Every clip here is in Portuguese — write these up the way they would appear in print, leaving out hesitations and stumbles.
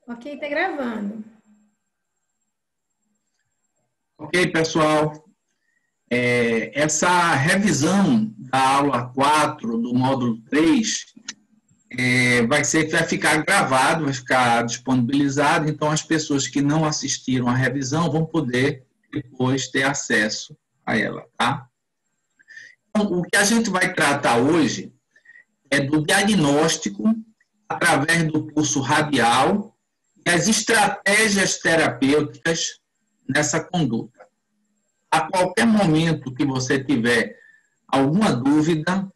Ok, tá gravando. Ok, pessoal. Essa revisão da aula 4 do módulo 3 vai ficar gravado, vai ficar disponibilizado, então as pessoas que não assistiram à revisão vão poder depois ter acesso a ela, tá? Então, o que a gente vai tratar hoje é do diagnóstico através do pulso radial e as estratégias terapêuticas nessa conduta. A qualquer momento que você tiver alguma dúvida,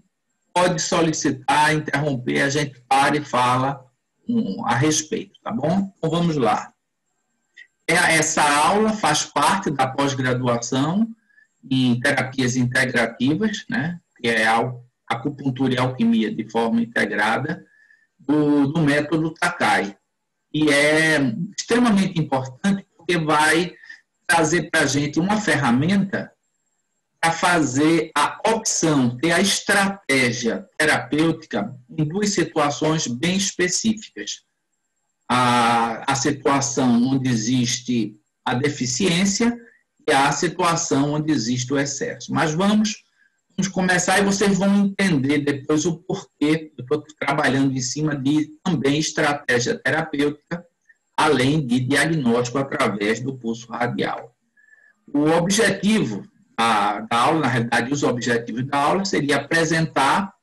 pode solicitar, interromper, a gente para e fala a respeito, tá bom? Então vamos lá. Essa aula faz parte da pós-graduação em terapias integrativas, né? Que é a acupuntura e alquimia de forma integrada, do método Takai. E é extremamente importante porque vai trazer para a gente uma ferramenta para fazer a opção, ter a estratégia terapêutica em duas situações bem específicas. A situação onde existe a deficiência e a situação onde existe o excesso. Mas vamos começar e vocês vão entender depois o porquê eu estou trabalhando em cima de também estratégia terapêutica, além de diagnóstico através do pulso radial. O objetivo da aula, na realidade, os objetivos da aula seria apresentar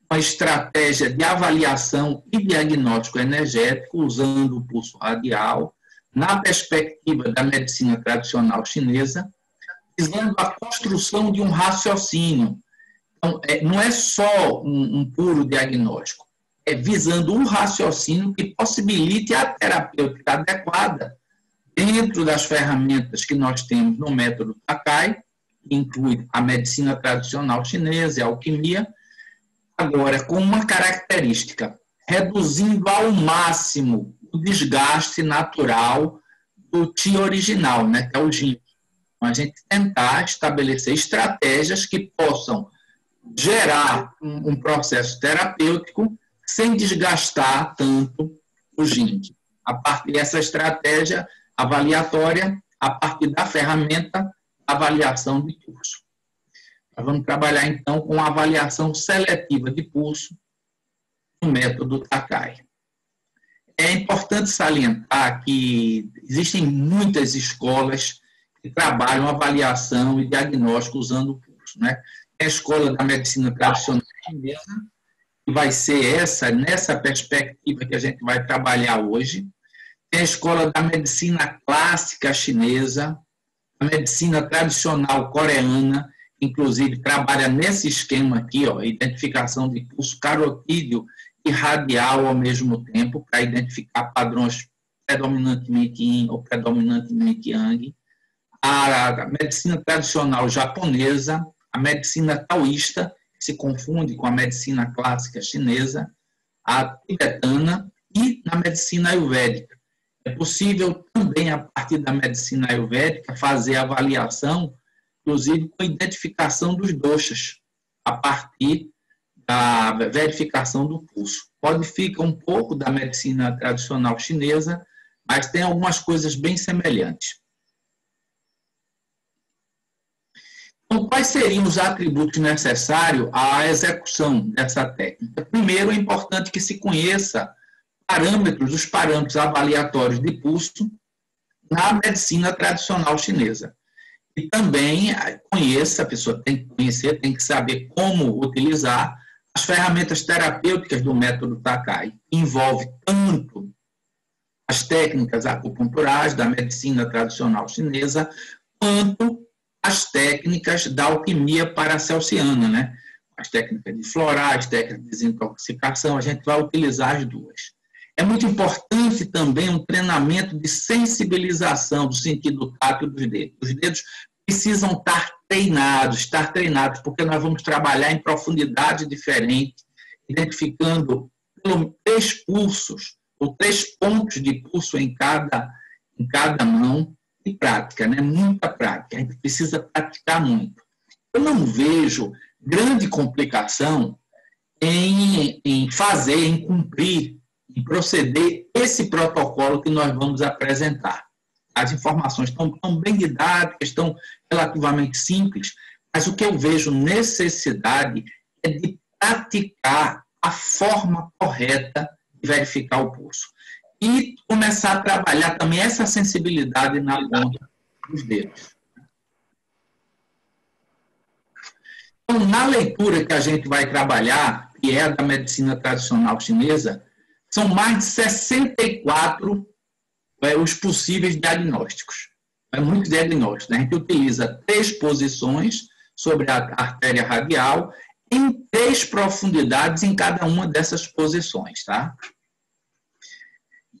uma estratégia de avaliação e diagnóstico energético usando o pulso radial na perspectiva da medicina tradicional chinesa, visando a construção de um raciocínio. Então, não é só um puro diagnóstico, é visando um raciocínio que possibilite a terapêutica adequada dentro das ferramentas que nós temos no método Takai, que inclui a medicina tradicional chinesa e a alquimia, agora com uma característica, reduzindo ao máximo o desgaste natural do Qi original, né, que é o Jin. Então, a gente tentar estabelecer estratégias que possam gerar um processo terapêutico sem desgastar tanto o Jin. A partir dessa estratégia avaliatória, a partir da ferramenta avaliação de pulso. Nós vamos trabalhar, então, com a avaliação seletiva de pulso no método Takai. É importante salientar que existem muitas escolas que trabalham avaliação e diagnóstico usando o pulso, né? A escola da medicina tradicional chinesa, que vai ser nessa perspectiva que a gente vai trabalhar hoje. Tem a escola da medicina clássica chinesa, a medicina tradicional coreana, inclusive trabalha nesse esquema aqui, ó, identificação de pulso carotídeo e radial ao mesmo tempo, para identificar padrões predominantemente yin ou predominantemente yang. A medicina tradicional japonesa, a medicina taoísta, que se confunde com a medicina clássica chinesa, a tibetana e na medicina ayurvédica. É possível também, a partir da medicina ayurvédica, fazer avaliação, inclusive com identificação dos doshas, a partir da verificação do pulso. Codifica um pouco da medicina tradicional chinesa, mas tem algumas coisas bem semelhantes. Então, quais seriam os atributos necessários à execução dessa técnica? Primeiro, é importante que se conheça os parâmetros avaliatórios de pulso na medicina tradicional chinesa. E também a pessoa tem que conhecer, tem que saber como utilizar as ferramentas terapêuticas do método Takai, que envolve tanto as técnicas acupunturais da medicina tradicional chinesa, quanto as técnicas da alquimia paracelsiana, né? As técnicas de florais, técnicas de desintoxicação, a gente vai utilizar as duas. É muito importante também um treinamento de sensibilização do sentido tátil dos dedos. Os dedos precisam estar treinados, porque nós vamos trabalhar em profundidade diferente, identificando 3 pulsos, ou 3 pontos de pulso em cada mão, e prática, né? Muita prática. A gente precisa praticar muito. Eu não vejo grande complicação em cumprir, e proceder esse protocolo que nós vamos apresentar. As informações estão bem didáticas, estão relativamente simples, mas o que eu vejo necessidade é de praticar a forma correta de verificar o pulso. E começar a trabalhar também essa sensibilidade na ponta dos dedos. Então, na leitura que a gente vai trabalhar, que é a da medicina tradicional chinesa, são mais de 64 os possíveis diagnósticos. É muitos diagnósticos, né? A gente utiliza 3 posições sobre a artéria radial em 3 profundidades em cada uma dessas posições, tá?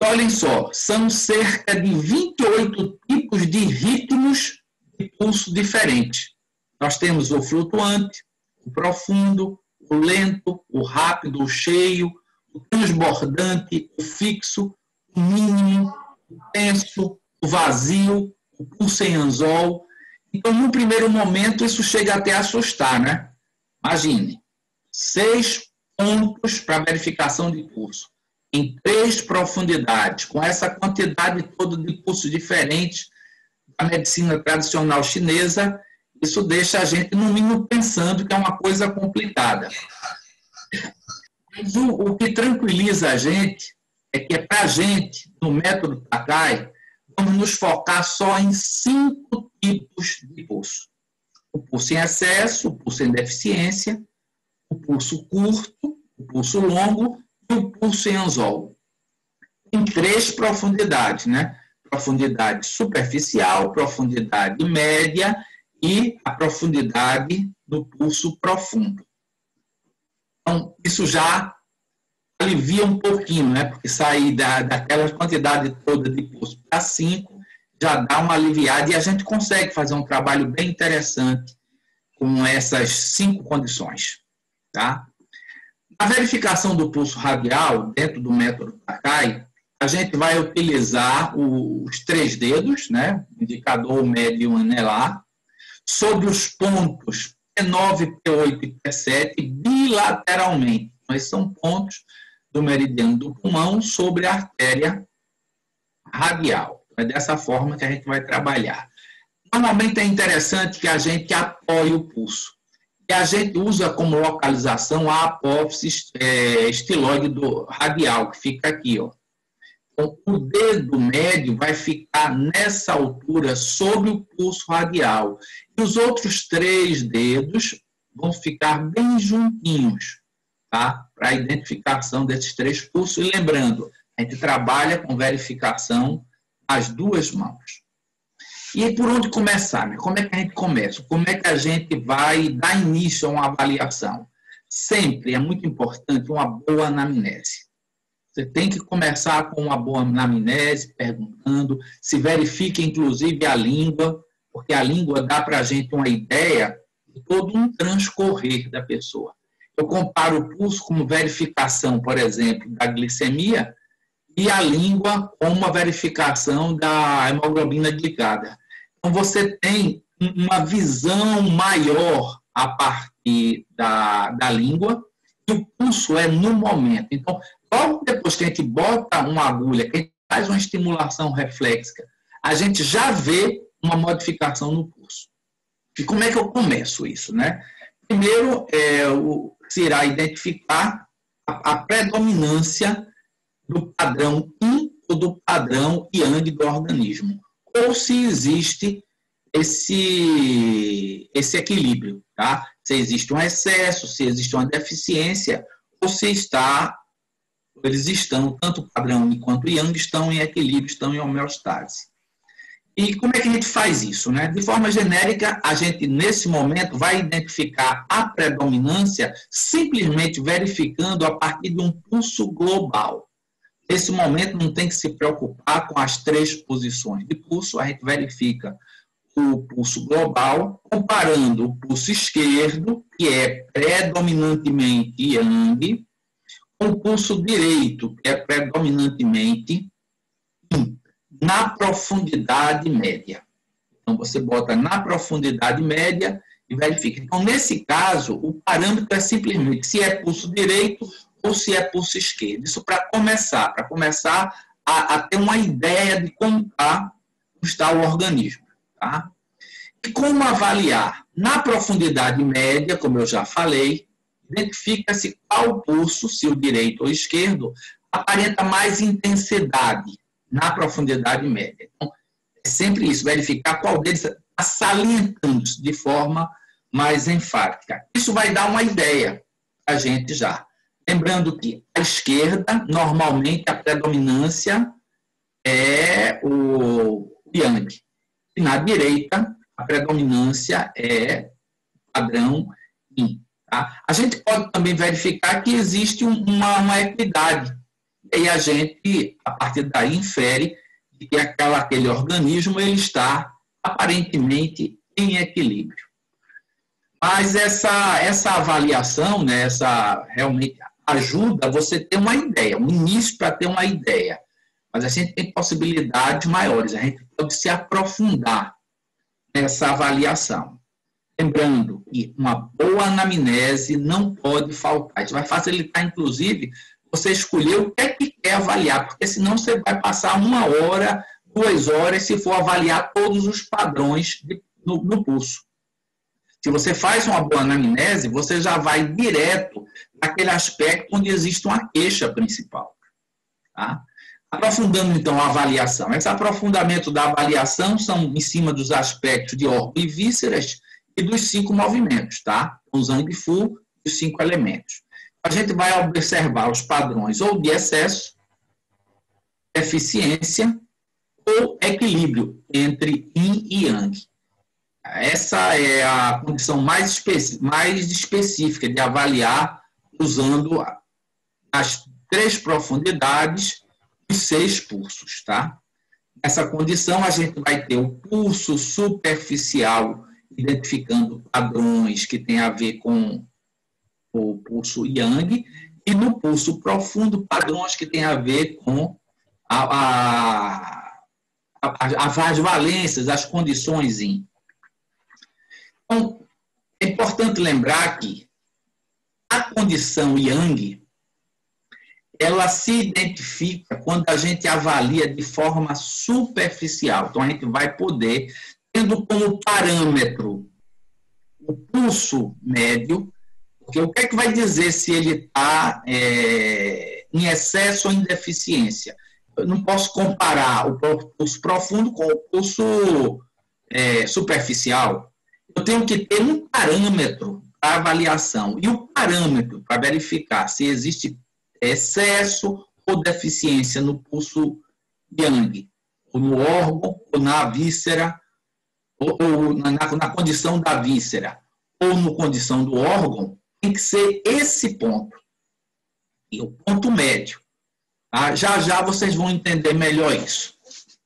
Olhem só, são cerca de 28 tipos de ritmos de pulso diferentes. Nós temos o flutuante, o profundo, o lento, o rápido, o cheio, o transbordante, o fixo, o mínimo, o tenso, o vazio, o pulso em anzol. Então, no primeiro momento, isso chega até a assustar, né? Imagine, 6 pontos para verificação de pulso, em 3 profundidades, com essa quantidade toda de pulsos diferentes da medicina tradicional chinesa. Isso deixa a gente, no mínimo, pensando que é uma coisa complicada. Mas o que tranquiliza a gente é que, para a gente, no método Takai, vamos nos focar só em 5 tipos de pulso. O pulso em excesso, o pulso em deficiência, o pulso curto, o pulso longo e o pulso em anzol. Em 3 profundidades, né? Profundidade superficial, profundidade média e a profundidade do pulso profundo. Então, isso já alivia um pouquinho, né? Porque sair daquela quantidade toda de pulso para 5 já dá uma aliviada e a gente consegue fazer um trabalho bem interessante com essas 5 condições, tá? Na verificação do pulso radial, dentro do método Takai, a gente vai utilizar os 3 dedos, né? Indicador, médio e o anelar, sobre os pontos P9, P8 e P7 bilateralmente. Esses são pontos do meridiano do pulmão sobre a artéria radial. É dessa forma que a gente vai trabalhar. Normalmente é interessante que a gente apoie o pulso. E a gente usa como localização a apófise estiloide radial, que fica aqui, ó. Então, o dedo médio vai ficar nessa altura sobre o pulso radial. E os outros 3 dedos vão ficar bem juntinhos, tá? Para a identificação desses 3 pulsos. E lembrando, a gente trabalha com verificação às 2 mãos. E por onde começar, né? Como é que a gente começa? Como é que a gente vai dar início a uma avaliação? Sempre é muito importante uma boa anamnese. Você tem que começar com uma boa anamnese, perguntando, se verifique inclusive a língua, porque a língua dá para a gente uma ideia de todo um transcorrer da pessoa. Eu comparo o pulso como verificação, por exemplo, da glicemia e a língua como uma verificação da hemoglobina glicada. Então, você tem uma visão maior a partir da língua e o pulso é no momento. Então, logo depois que a gente bota uma agulha, que a gente faz uma estimulação reflexa, a gente já vê uma modificação no pulso. E como é que eu começo isso, né? Primeiro, se irá identificar a predominância do padrão Yin ou do padrão Yang do organismo, ou se existe esse equilíbrio, tá? Se existe um excesso, se existe uma deficiência, ou se eles estão, tanto o padrão Yin quanto o Yang, estão em equilíbrio, estão em homeostase. E como é que a gente faz isso, né? De forma genérica, a gente, nesse momento, vai identificar a predominância simplesmente verificando a partir de um pulso global. Nesse momento, não tem que se preocupar com as 3 posições de pulso, a gente verifica o pulso global, comparando o pulso esquerdo, que é predominantemente Yang, com o pulso direito, que é predominantemente Yin, na profundidade média. Então, você bota na profundidade média e verifica. Então, nesse caso, o parâmetro é simplesmente se é pulso direito ou se é pulso esquerdo. Isso para começar a ter uma ideia de como está o organismo. Tá? E como avaliar? Na profundidade média, como eu já falei, identifica-se qual pulso, se o direito ou o esquerdo, aparenta mais intensidade na profundidade média. Então, é sempre isso, verificar qual deles está salientando-se de forma mais enfática. Isso vai dar uma ideia a gente já. Lembrando que à esquerda, normalmente, a predominância é o Yang. E na direita, a predominância é padrão Yin. Tá? A gente pode também verificar que existe uma equidade. E aí a gente, a partir daí, infere que aquele organismo ele está aparentemente em equilíbrio. Mas essa avaliação, né, realmente ajuda você a ter uma ideia, um início para ter uma ideia. Mas a gente tem possibilidades maiores, a gente pode se aprofundar nessa avaliação. Lembrando que uma boa anamnese não pode faltar. Isso vai facilitar, inclusive, você escolher o que é que quer avaliar, porque senão você vai passar 1 hora, 2 horas, se for avaliar todos os padrões no pulso. Se você faz uma boa anamnese, você já vai direto naquele aspecto onde existe uma queixa principal. Tá? Aprofundando, então, a avaliação. Esse aprofundamento da avaliação são em cima dos aspectos de órgão e vísceras e dos 5 movimentos, tá? O Zhang Fu e os 5 elementos. A gente vai observar os padrões ou de excesso, eficiência ou equilíbrio entre Yin e Yang. Essa é a condição mais específica de avaliar usando as 3 profundidades e 6 pulsos, tá? Nessa condição, a gente vai ter o pulso superficial, identificando padrões que têm a ver com o pulso Yang, e no pulso profundo, padrões que têm a ver com as valências, as condições Yin. Então, é importante lembrar que a condição Yang, ela se identifica quando a gente avalia de forma superficial. Então, a gente vai poder, tendo como parâmetro o pulso médio, porque o que é que vai dizer se ele está em excesso ou em deficiência? Eu não posso comparar o pulso profundo com o pulso superficial. Eu tenho que ter um parâmetro para avaliação. E o parâmetro para verificar se existe excesso ou deficiência no pulso Yang, ou no órgão, ou na víscera, ou na condição da víscera, ou na condição do órgão, tem que ser esse ponto. E o ponto médio. Tá? Já já vocês vão entender melhor isso.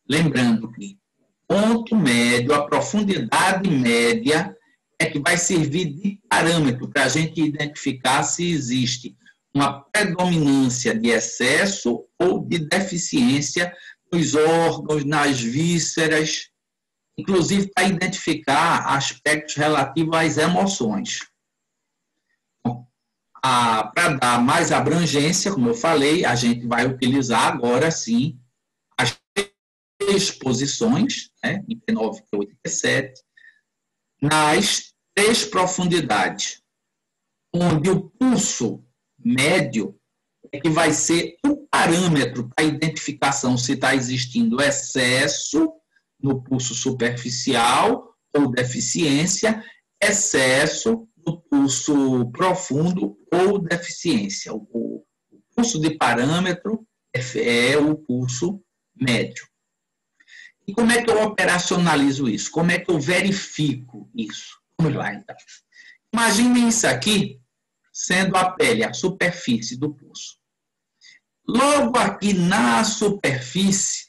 Lembrando que ponto médio, a profundidade média, é que vai servir de parâmetro para a gente identificar se existe uma predominância de excesso ou de deficiência nos órgãos, nas vísceras, inclusive para identificar aspectos relativos às emoções. Para dar mais abrangência, como eu falei, a gente vai utilizar agora, sim, as 3 posições, né, 9, 8 e 7, nas 3 profundidades, onde o pulso médio é que vai ser o parâmetro para a identificação se está existindo excesso no pulso superficial ou deficiência, excesso no pulso profundo ou deficiência. O pulso de parâmetro é o pulso médio. E como é que eu operacionalizo isso? Como é que eu verifico isso? Vamos lá, então. Imaginem isso aqui sendo a pele, a superfície do pulso. Logo aqui na superfície,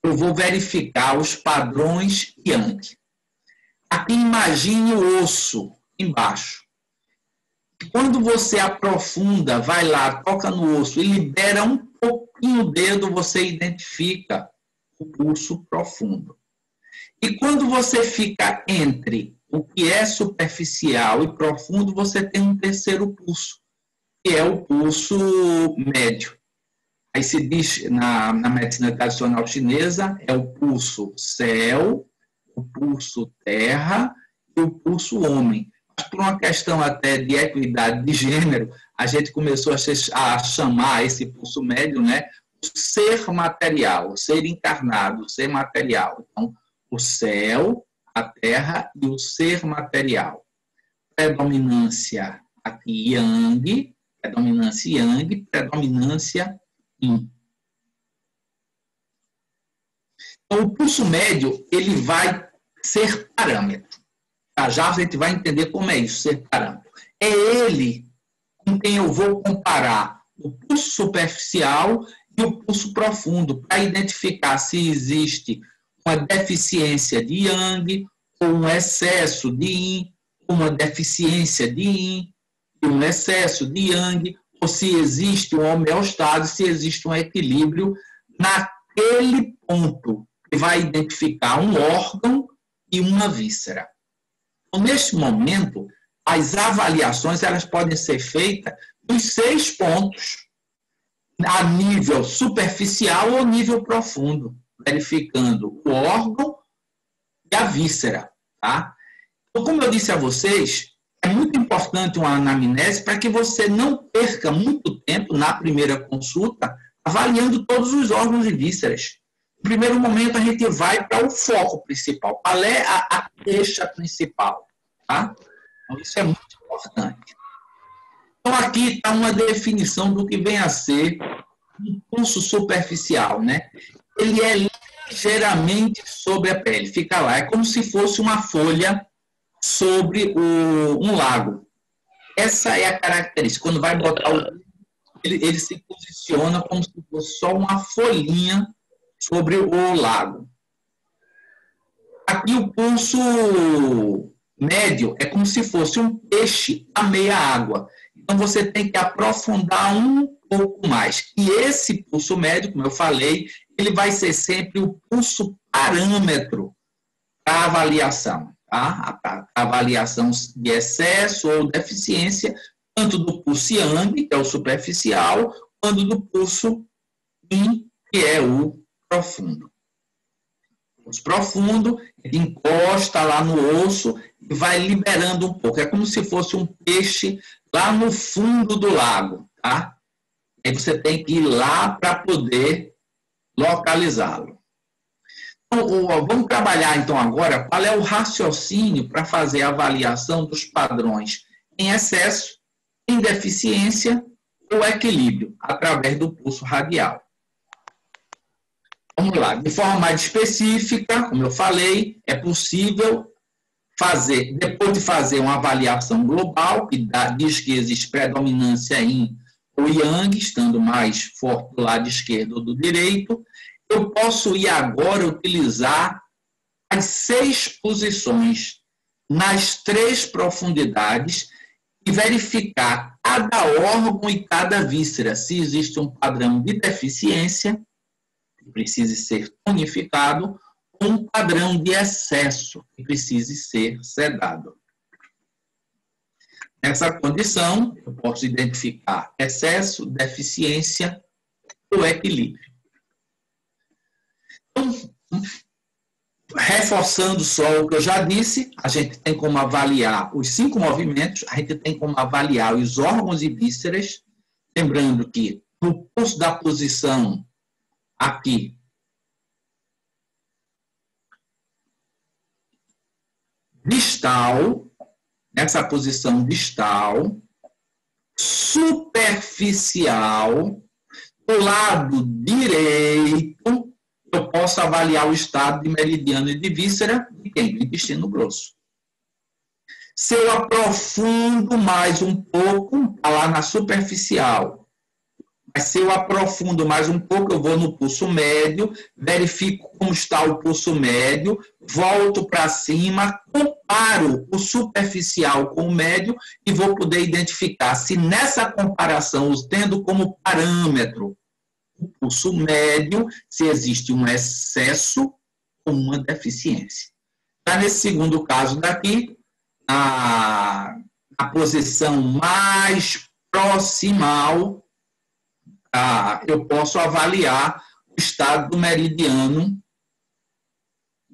eu vou verificar os padrões Yang. Aqui imagine o osso embaixo. Quando você aprofunda, vai lá, toca no osso e libera um pouquinho o dedo, você identifica o pulso profundo. E quando você fica entre o que é superficial e profundo, você tem um terceiro pulso, que é o pulso médio. Aí se diz, na medicina tradicional chinesa, é o pulso céu, o pulso terra e o pulso homem. Mas por uma questão até de equidade de gênero, a gente começou a chamar esse pulso médio, né, o ser material, o ser encarnado, o ser material. Então, o céu, a terra e o ser material. Predominância aqui yang, predominância yin. Então, o pulso médio, ele vai ser parâmetro. Já a gente vai entender como é isso, ser parâmetro. É ele com quem eu vou comparar o pulso superficial e o pulso profundo, para identificar se existe uma deficiência de yang, ou um excesso de yin, ou uma deficiência de yin, e um excesso de yang, ou se existe uma homeostase, se existe um equilíbrio naquele ponto que vai identificar um órgão e uma víscera. Então, neste momento, as avaliações elas podem ser feitas nos 6 pontos, a nível superficial ou nível profundo, verificando o órgão e a víscera. Tá? Então, como eu disse a vocês, é muito importante uma anamnese para que você não perca muito tempo na primeira consulta avaliando todos os órgãos e vísceras. No primeiro momento, a gente vai para o foco principal, qual é a queixa principal. Tá? Então, isso é muito importante. Então, aqui está uma definição do que vem a ser um pulso superficial, né? Ele é ligeiramente sobre a pele, fica lá, é como se fosse uma folha sobre um lago. Essa é a característica. Quando vai botar ele se posiciona como se fosse só uma folhinha sobre o lago. Aqui o pulso médio é como se fosse um peixe a meia água. Então, você tem que aprofundar um pouco mais. E esse pulso médio, como eu falei, ele vai ser sempre o pulso parâmetro para avaliação. Tá? A avaliação de excesso ou deficiência, tanto do pulso yang, que é o superficial, quanto do pulso yin, que é o profundo. O pulso profundo, ele encosta lá no osso e vai liberando um pouco. É como se fosse um peixe lá no fundo do lago, tá? Aí você tem que ir lá para poder localizá-lo. Então, vamos trabalhar então agora qual é o raciocínio para fazer a avaliação dos padrões em excesso, em deficiência ou equilíbrio, através do pulso radial. Vamos lá, de forma mais específica, como eu falei, é possível fazer, depois de fazer uma avaliação global, que diz que existe predominância yin ou yang, estando mais forte do lado esquerdo ou do direito, eu posso ir agora utilizar as 6 posições nas 3 profundidades e verificar cada órgão e cada víscera, se existe um padrão de deficiência, que precise ser tonificado, ou um padrão de excesso, que precise ser sedado. Nessa condição, eu posso identificar excesso, deficiência ou equilíbrio. Então, reforçando só o que eu já disse, a gente tem como avaliar os 5 movimentos, a gente tem como avaliar os órgãos e vísceras, lembrando que no pulso da posição aqui, distal, nessa posição distal, superficial, do lado direito, eu posso avaliar o estado de meridiano e de víscera de quem? Do intestino grosso. Se eu aprofundo mais um pouco, está lá na superficial. Mas se eu aprofundo mais um pouco, eu vou no pulso médio, verifico como está o pulso médio, volto para cima, comparo o superficial com o médio e vou poder identificar se nessa comparação, tendo como parâmetro o pulso médio, se existe um excesso ou uma deficiência. Já nesse segundo caso daqui, a posição mais proximal, eu posso avaliar o estado do meridiano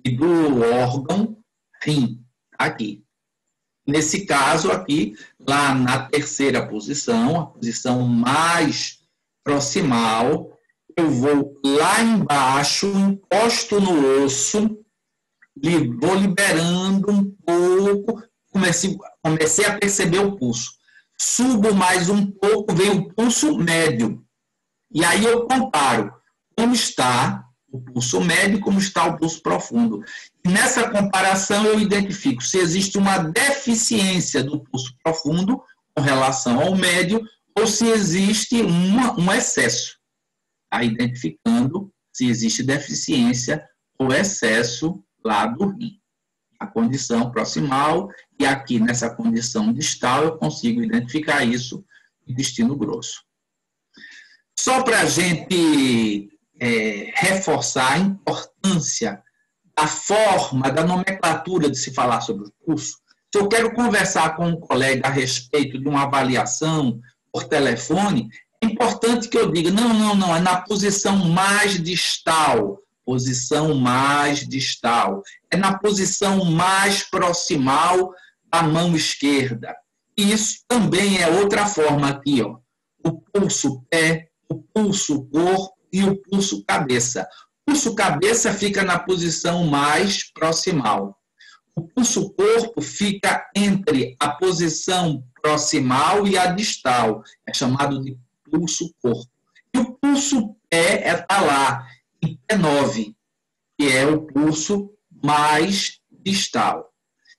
e do órgão rim, aqui. Nesse caso aqui, lá na terceira posição, a posição mais proximal, eu vou lá embaixo, encosto no osso, vou liberando um pouco, comecei a perceber o pulso. Subo mais um pouco, vem o pulso médio. E aí eu comparo como está o pulso médio e como está o pulso profundo. E nessa comparação eu identifico se existe uma deficiência do pulso profundo com relação ao médio ou se existe um excesso. Tá? Identificando se existe deficiência ou excesso lá do rim. A condição proximal e aqui nessa condição distal eu consigo identificar isso no intestino grosso. Só para a gente reforçar a importância da forma, da nomenclatura de se falar sobre o pulso, se eu quero conversar com um colega a respeito de uma avaliação por telefone, é importante que eu diga, não, é na posição mais distal, é na posição mais proximal da mão esquerda. E isso também é outra forma aqui, ó. O pulso pé, o pulso corpo e o pulso cabeça. O pulso cabeça fica na posição mais proximal. O pulso corpo fica entre a posição proximal e a distal. É chamado de pulso corpo. E o pulso pé está lá, em P9, que é o pulso mais distal.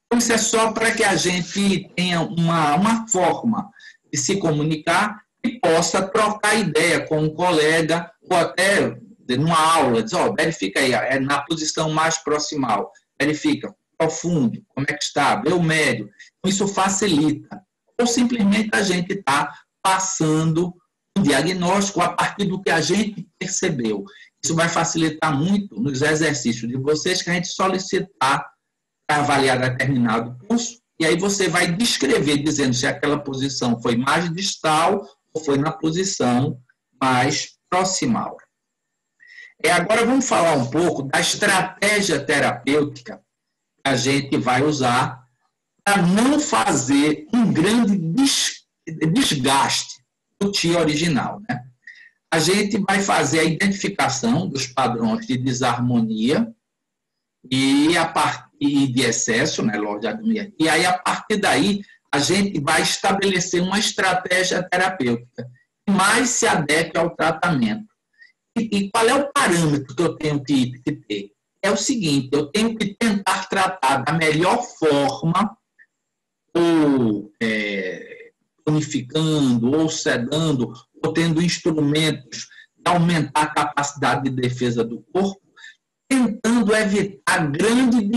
Então, isso é só para que a gente tenha uma forma de se comunicar e possa trocar ideia com um colega ou até numa aula, diz, verifica aí, é na posição mais proximal, verifica, profundo, como é que está, vê o médio. Então, isso facilita. Ou simplesmente a gente está passando um diagnóstico a partir do que a gente percebeu. Isso vai facilitar muito nos exercícios de vocês que a gente solicitar para avaliar determinado pulso, e aí você vai descrever, dizendo se aquela posição foi mais distal ou foi na posição mais proximal. Agora vamos falar um pouco da estratégia terapêutica que a gente vai usar para não fazer um grande desgaste do TI original, né? A gente vai fazer a identificação dos padrões de desarmonia e a partir de excesso, né, e aí a partir daí a gente vai estabelecer uma estratégia terapêutica que mais se adeque ao tratamento. E qual é o parâmetro que eu tenho que ter? É o seguinte, eu tenho que tentar tratar da melhor forma, ou tonificando, ou sedando, ou tendo instrumentos de aumentar a capacidade de defesa do corpo, tentando evitar grande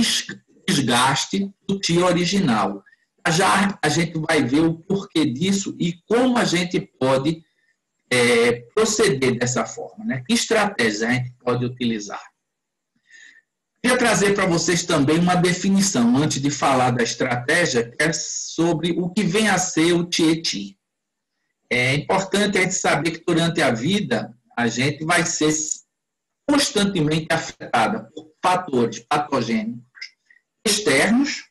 desgaste do TI original. Já a gente vai ver o porquê disso e como a gente pode proceder dessa forma, né? Que estratégia a gente pode utilizar? Queria trazer para vocês também uma definição, antes de falar da estratégia, que é sobre o que vem a ser o TIETI. É importante a gente saber que durante a vida a gente vai ser constantemente afetada por fatores patogênicos externos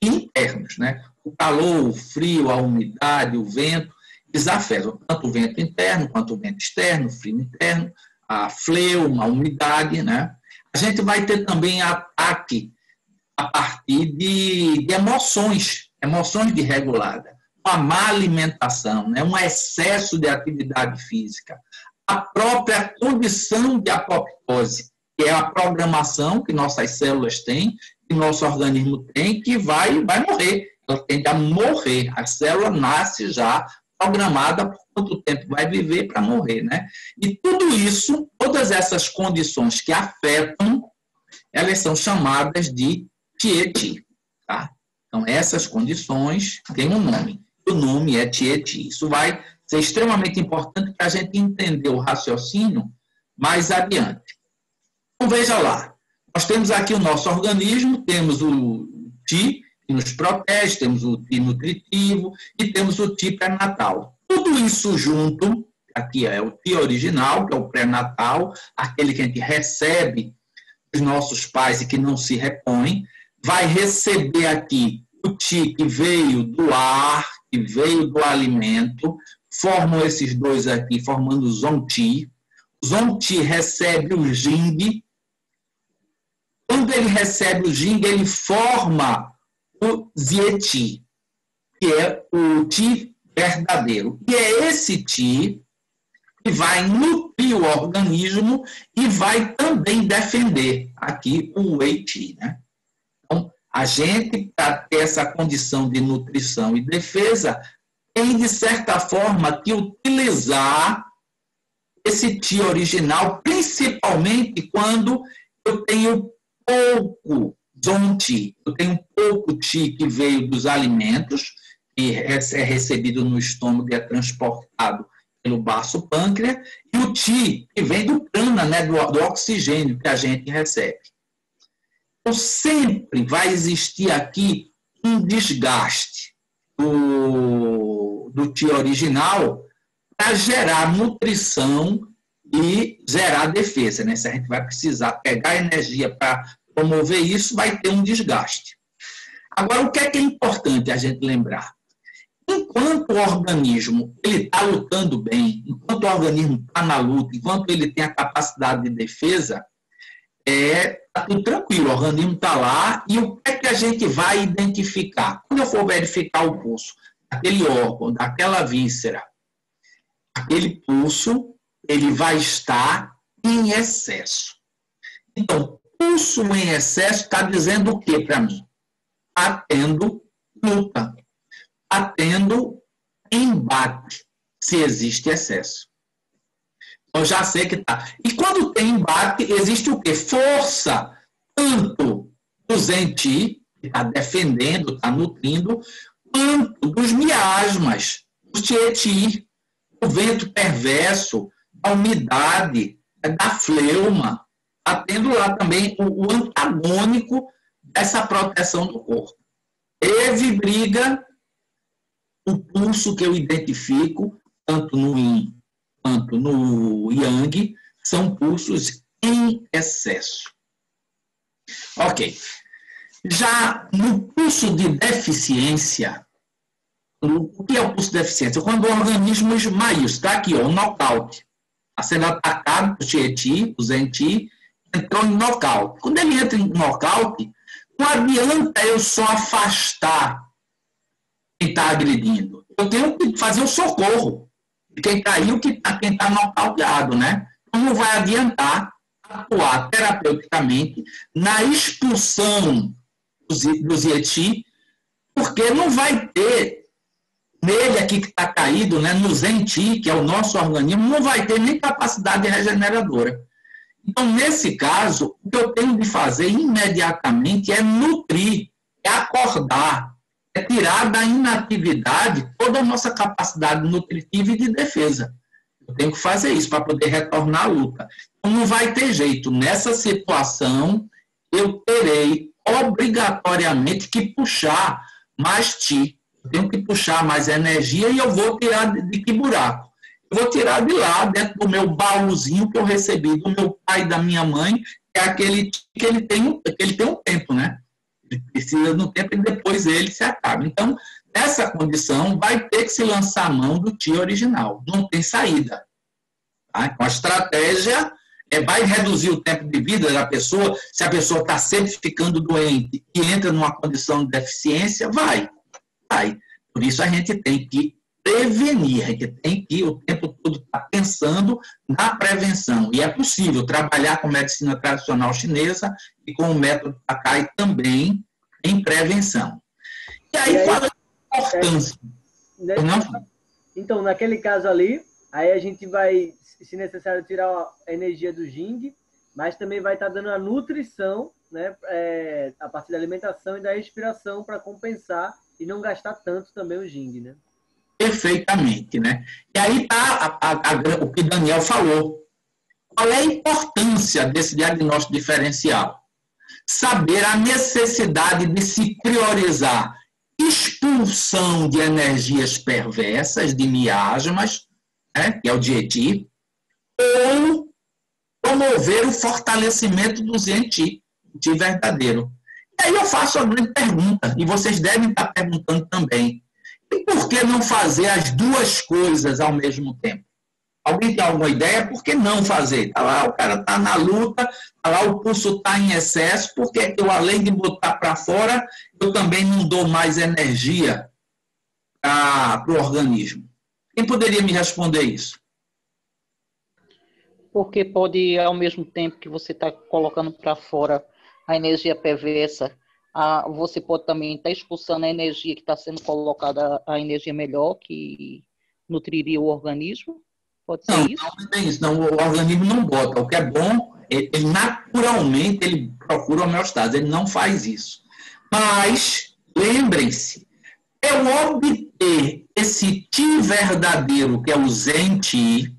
e internos, né? O calor, o frio, a umidade, o vento, eles afetam tanto o vento interno quanto o vento externo, o frio interno, a fleuma, a umidade, né? A gente vai ter também ataque a partir de emoções desreguladas, uma má alimentação, né? Um excesso de atividade física, a própria condição de apoptose, que é a programação que nossas células têm, que nosso organismo tem, que vai morrer. Ela tende a morrer. A célula nasce já programada por quanto tempo vai viver para morrer, né? E tudo isso, todas essas condições que afetam, elas são chamadas de TIETI, tá? Então, essas condições têm um nome. O nome é TIETI. Isso vai ser extremamente importante para a gente entender o raciocínio mais adiante. Então, veja lá. Nós temos aqui o nosso organismo, temos o TI, que nos protege, temos o TI nutritivo e temos o TI pré-natal. tudo isso junto, aqui é o TI original, que é o pré-natal, aquele que a gente recebe dos nossos pais e que não se repõe, vai receber aqui o TI que veio do ar, que veio do alimento, formam esses dois aqui, formando o ZON-T. O ZON-T recebe o JING. Quando ele recebe o JING, ele forma o ZIETI, que é o TI verdadeiro. E é esse TI que vai nutrir o organismo e vai também defender aqui o Wei-T, né? Então, a gente, para ter essa condição de nutrição e defesa, tem, de certa forma, que utilizar esse TI original, principalmente quando eu tenho pouco ZON-T, eu tenho pouco TI que veio dos alimentos, que é recebido no estômago e é transportado pelo baço pâncreas, e o TI que vem do prana, né, do oxigênio que a gente recebe. Então, sempre vai existir aqui um desgaste do TI original para gerar nutrição e gerar defesa, né? Se a gente vai precisar pegar energia para promover isso, vai ter um desgaste. Agora, o que é importante a gente lembrar? Enquanto o organismo está lutando bem, enquanto o organismo está na luta, enquanto ele tem a capacidade de defesa, está tudo tranquilo, o organismo está lá, e o que é que a gente vai identificar? Quando eu for verificar o pulso daquele órgão, daquela víscera, aquele pulso, ele vai estar em excesso. Então, pulso em excesso está dizendo o que para mim? Está tendo luta, está tendo embate, se existe excesso. Eu já sei que está. E quando tem embate, existe o quê? Força, tanto do ZEN-T, que está defendendo, está nutrindo, quanto dos miasmas, do TIETI, do vento perverso, da umidade, da fleuma, está tendo lá também o antagônico dessa proteção do corpo. Teve briga, o pulso que eu identifico, tanto no Yin quanto no Yang, são pulsos em excesso. Ok. Já no pulso de deficiência, o que é o pulso de deficiência? Quando o organismo esmaia, está aqui, ó, o nocaute. Está sendo atacado por TIETI, o ZEN-T, entrou em nocaute. Quando ele entra em nocaute, não adianta eu só afastar quem está agredindo. Eu tenho que fazer o socorro de quem caiu, quem está nocauteado, né? Então, não vai adiantar atuar terapeuticamente na expulsão do ZIETI, porque não vai ter nele aqui que está caído, né, no ZEN-T, que é o nosso organismo, não vai ter nem capacidade regeneradora. Então, nesse caso, o que eu tenho de fazer imediatamente é nutrir, é acordar, é tirar da inatividade toda a nossa capacidade nutritiva e de defesa. Eu tenho que fazer isso para poder retornar à luta. Então, não vai ter jeito. Nessa situação, eu terei obrigatoriamente que puxar mais TI. Eu tenho que puxar mais energia e eu vou tirar de que buraco? Eu vou tirar de lá, dentro do meu baúzinho que eu recebi do meu pai e da minha mãe, que é aquele que ele tem um tempo, né? Ele precisa de um tempo e depois ele se acaba. Então, nessa condição, vai ter que se lançar a mão do TI original. Não tem saída. Tá? Então, a estratégia vai reduzir o tempo de vida da pessoa. Se a pessoa está sempre ficando doente e entra numa condição de deficiência, vai. Por isso a gente tem que prevenir, a gente tem que o tempo todo estar pensando na prevenção. E é possível trabalhar com medicina tradicional chinesa e com o método Takai também em prevenção. E aí, qual é a importância? Então, naquele caso ali, aí a gente vai, se necessário, tirar a energia do Jing, mas também vai estar dando a nutrição, né, a partir da alimentação e da respiração para compensar e não gastar tanto também o Jing, né? Perfeitamente, né? E aí está o que Daniel falou. Qual é a importância desse diagnóstico diferencial? Saber a necessidade de se priorizar expulsão de energias perversas, de miasmas, né, que é o Dieti, ou promover o fortalecimento do Zen-Ti, o Ti verdadeiro. E aí eu faço a grande pergunta, e vocês devem estar perguntando também, e por que não fazer as duas coisas ao mesmo tempo? Alguém tem alguma ideia? Por que não fazer? Está lá, o cara está na luta, está lá, o pulso está em excesso, por que eu, além de botar para fora, eu também não dou mais energia para o organismo? Quem poderia me responder isso? Porque pode, ao mesmo tempo que você está colocando para fora a energia perversa, você pode também estar expulsando a energia que está sendo colocada, a energia melhor, que nutriria o organismo? Pode ser isso? Não tem isso. Não, o organismo não bota. O que é bom, ele naturalmente ele procura homeostase, ele não faz isso. Mas, lembrem-se, eu obter esse Ti verdadeiro, que é o Zen-Ti,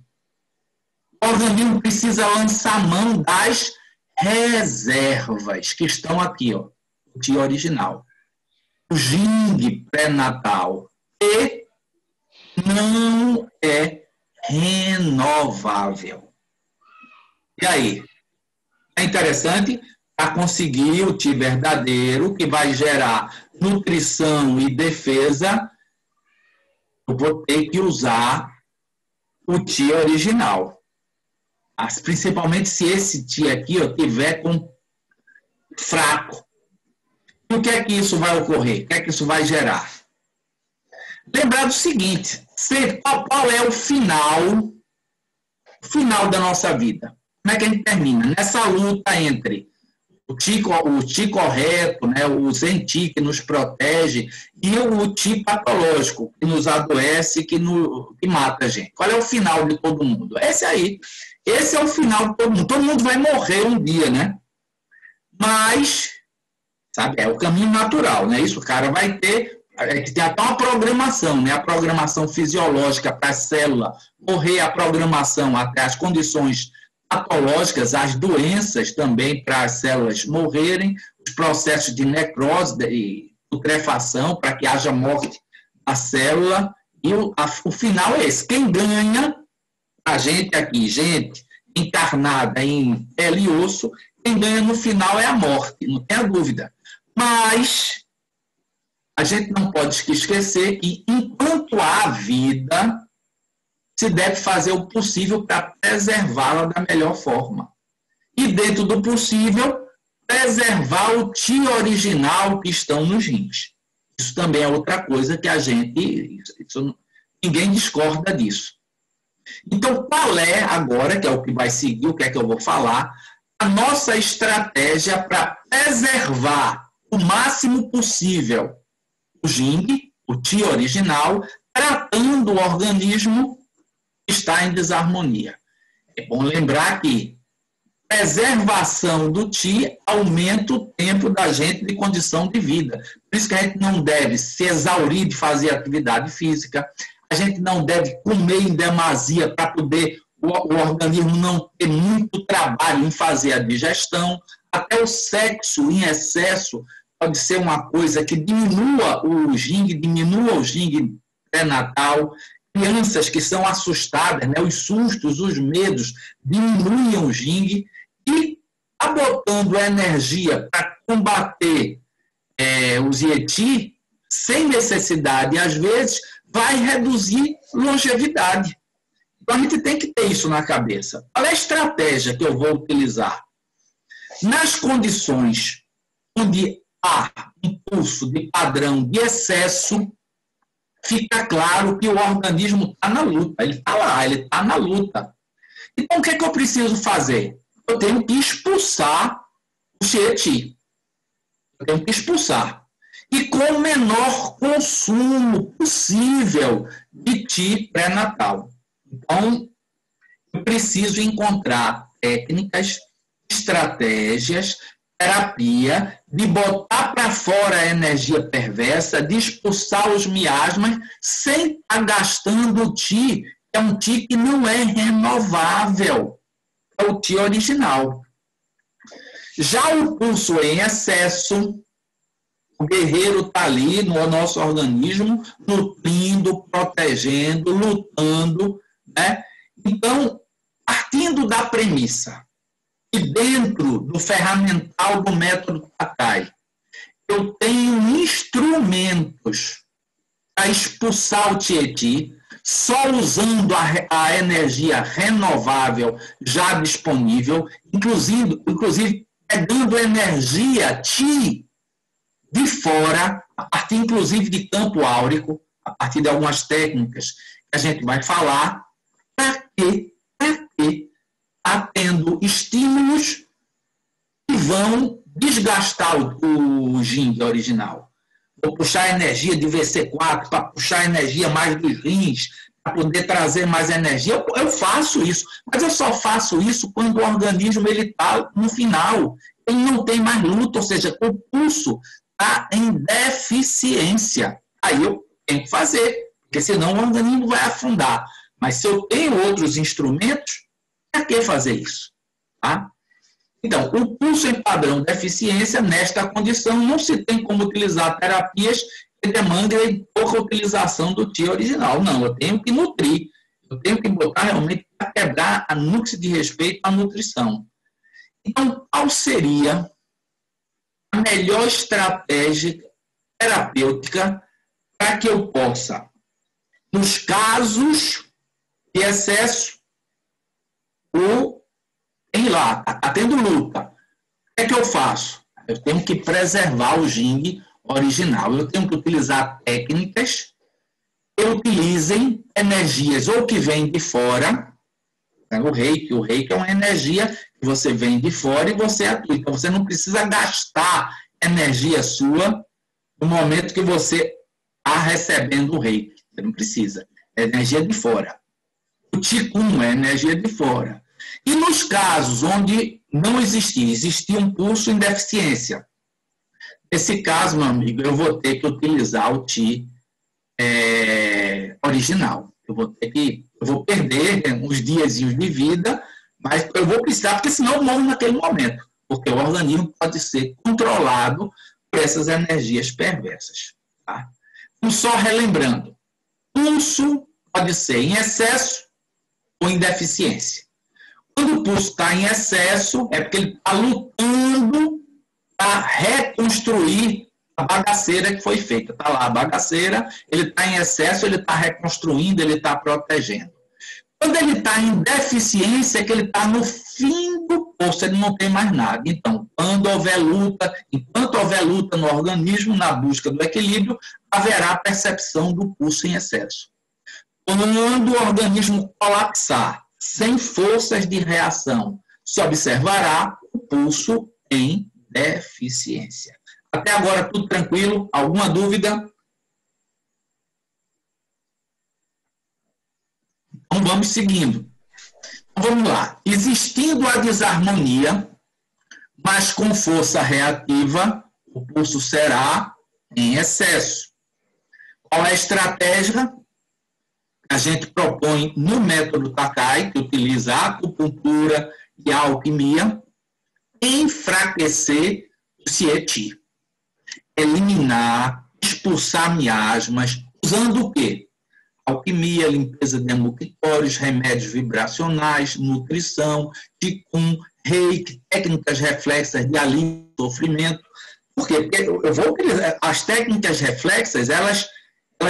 o organismo precisa lançar mão das reservas que estão aqui, ó, o Ti original. O Jing pré-natal. E não é renovável. E aí? É interessante para conseguir o Ti verdadeiro, que vai gerar nutrição e defesa, eu vou ter que usar o Ti original. Principalmente se esse Ti aqui tiver com fraco. E o que é que isso vai ocorrer? O que é que isso vai gerar? Lembrar do seguinte, qual é o final da nossa vida? Como é que a gente termina? Nessa luta entre o Ti correto, né, o Zen-Ti que nos protege, e o Ti patológico, que nos adoece, que mata a gente. Qual é o final de todo mundo? Esse aí. Esse é o final de todo mundo. Todo mundo vai morrer um dia, né? Mas, sabe, é o caminho natural, né? Isso o cara vai ter, tem até uma programação, né? A programação fisiológica para a célula morrer, a programação até as condições patológicas, as doenças também para as células morrerem, os processos de necrose e putrefação para que haja morte da célula, e o final é esse. Quem ganha, a gente aqui, gente encarnada em pele e osso, quem ganha no final é a morte, não tenha dúvida. Mas a gente não pode esquecer que, enquanto há vida, se deve fazer o possível para preservá-la da melhor forma. E, dentro do possível, preservar o Ti original que estão nos rins. Isso também é outra coisa que a gente... ninguém discorda disso. Então, qual é agora, que é o que vai seguir, o que é que eu vou falar, a nossa estratégia para preservar o máximo possível o Jing, o Ti original, tratando o organismo que está em desarmonia? É bom lembrar que preservação do Ti aumenta o tempo da gente de condição de vida. Por isso que a gente não deve se exaurir de fazer atividade física, a gente não deve comer em demasia para poder o organismo não ter muito trabalho em fazer a digestão. Até o sexo em excesso pode ser uma coisa que diminua o Jing pré-natal. Crianças que são assustadas, né, os sustos, os medos, diminuem o Jing, e está botando energia para combater os Yeti sem necessidade, e às vezes vai reduzir longevidade. Então a gente tem que ter isso na cabeça. Qual é a estratégia que eu vou utilizar? Nas condições onde há um pulso de padrão de excesso, fica claro que o organismo está na luta. Ele está lá, ele está na luta. Então, o que é que eu preciso fazer? Eu tenho que expulsar o Ti. Eu tenho que expulsar. E com o menor consumo possível de Ti pré-natal. Então, eu preciso encontrar técnicas, estratégias, terapia, de botar para fora a energia perversa, de expulsar os miasmas, sem estar gastando o Ti, que é um Ti que não é renovável. É o Ti original. Já o pulso em excesso, O guerreiro está ali no nosso organismo, nutrindo, protegendo, lutando, né? Então, partindo da premissa que dentro do ferramental do método Takai, eu tenho instrumentos para expulsar o Tietê, só usando a energia renovável já disponível, inclusive pegando energia Ti de fora, a partir inclusive de campo áurico, a partir de algumas técnicas que a gente vai falar, para que está tendo estímulos que vão desgastar o Jing original. Vou puxar energia de VC4 para puxar energia mais dos rins, para poder trazer mais energia. Eu faço isso, mas eu só faço isso quando o organismo está no final. Ele não tem mais luta, ou seja, o pulso está em deficiência. Aí eu tenho que fazer, porque senão o organismo vai afundar. Mas se eu tenho outros instrumentos, para que fazer isso? Tá? Então, o pulso em padrão de deficiência, nesta condição, não se tem como utilizar terapias que demandem pouca utilização do Ti original. Não, eu tenho que nutrir. Eu tenho que botar realmente para quebrar a núcleo de respeito à nutrição. Então, qual seria a melhor estratégia terapêutica para que eu possa, nos casos de excesso, tem lá, está tendo luta. O que é que eu faço? Eu tenho que preservar o Jing original. Eu tenho que utilizar técnicas que utilizem energias ou que vêm de fora. O reiki é uma energia que você vem de fora e você atua. Então, você não precisa gastar energia sua no momento que você está recebendo o reiki. Você não precisa. É energia de fora. O Qigong é energia de fora. E nos casos onde não existia um pulso em deficiência, nesse caso, meu amigo, eu vou ter que utilizar o Ti original. Eu vou perder uns diazinhos de vida, mas eu vou precisar, porque senão eu morro naquele momento, porque o organismo pode ser controlado por essas energias perversas. Tá? Então, só relembrando, pulso pode ser em excesso ou em deficiência. Quando o pulso está em excesso, é porque ele está lutando para reconstruir a bagaceira que foi feita. Está lá a bagaceira, ele está em excesso, ele está reconstruindo, ele está protegendo. Quando ele está em deficiência, é que ele está no fim do poço, ele não tem mais nada. Então, enquanto houver luta no organismo, na busca do equilíbrio, haverá percepção do pulso em excesso. Quando o organismo colapsar, sem forças de reação, se observará o pulso em deficiência. Até agora, tudo tranquilo? Alguma dúvida? Então, vamos seguindo. Então, vamos lá. Existindo a desarmonia, mas com força reativa, o pulso será em excesso. Qual é a estratégia? A gente propõe no método Takai, que utiliza a acupuntura e a alquimia, enfraquecer o Tietê. Eliminar, expulsar miasmas, usando o quê? Alquimia, limpeza de muquitórios, remédios vibracionais, nutrição, Qigong, reiki, técnicas reflexas de alívio do sofrimento. Por quê? Porque eu vou utilizar as técnicas reflexas, elas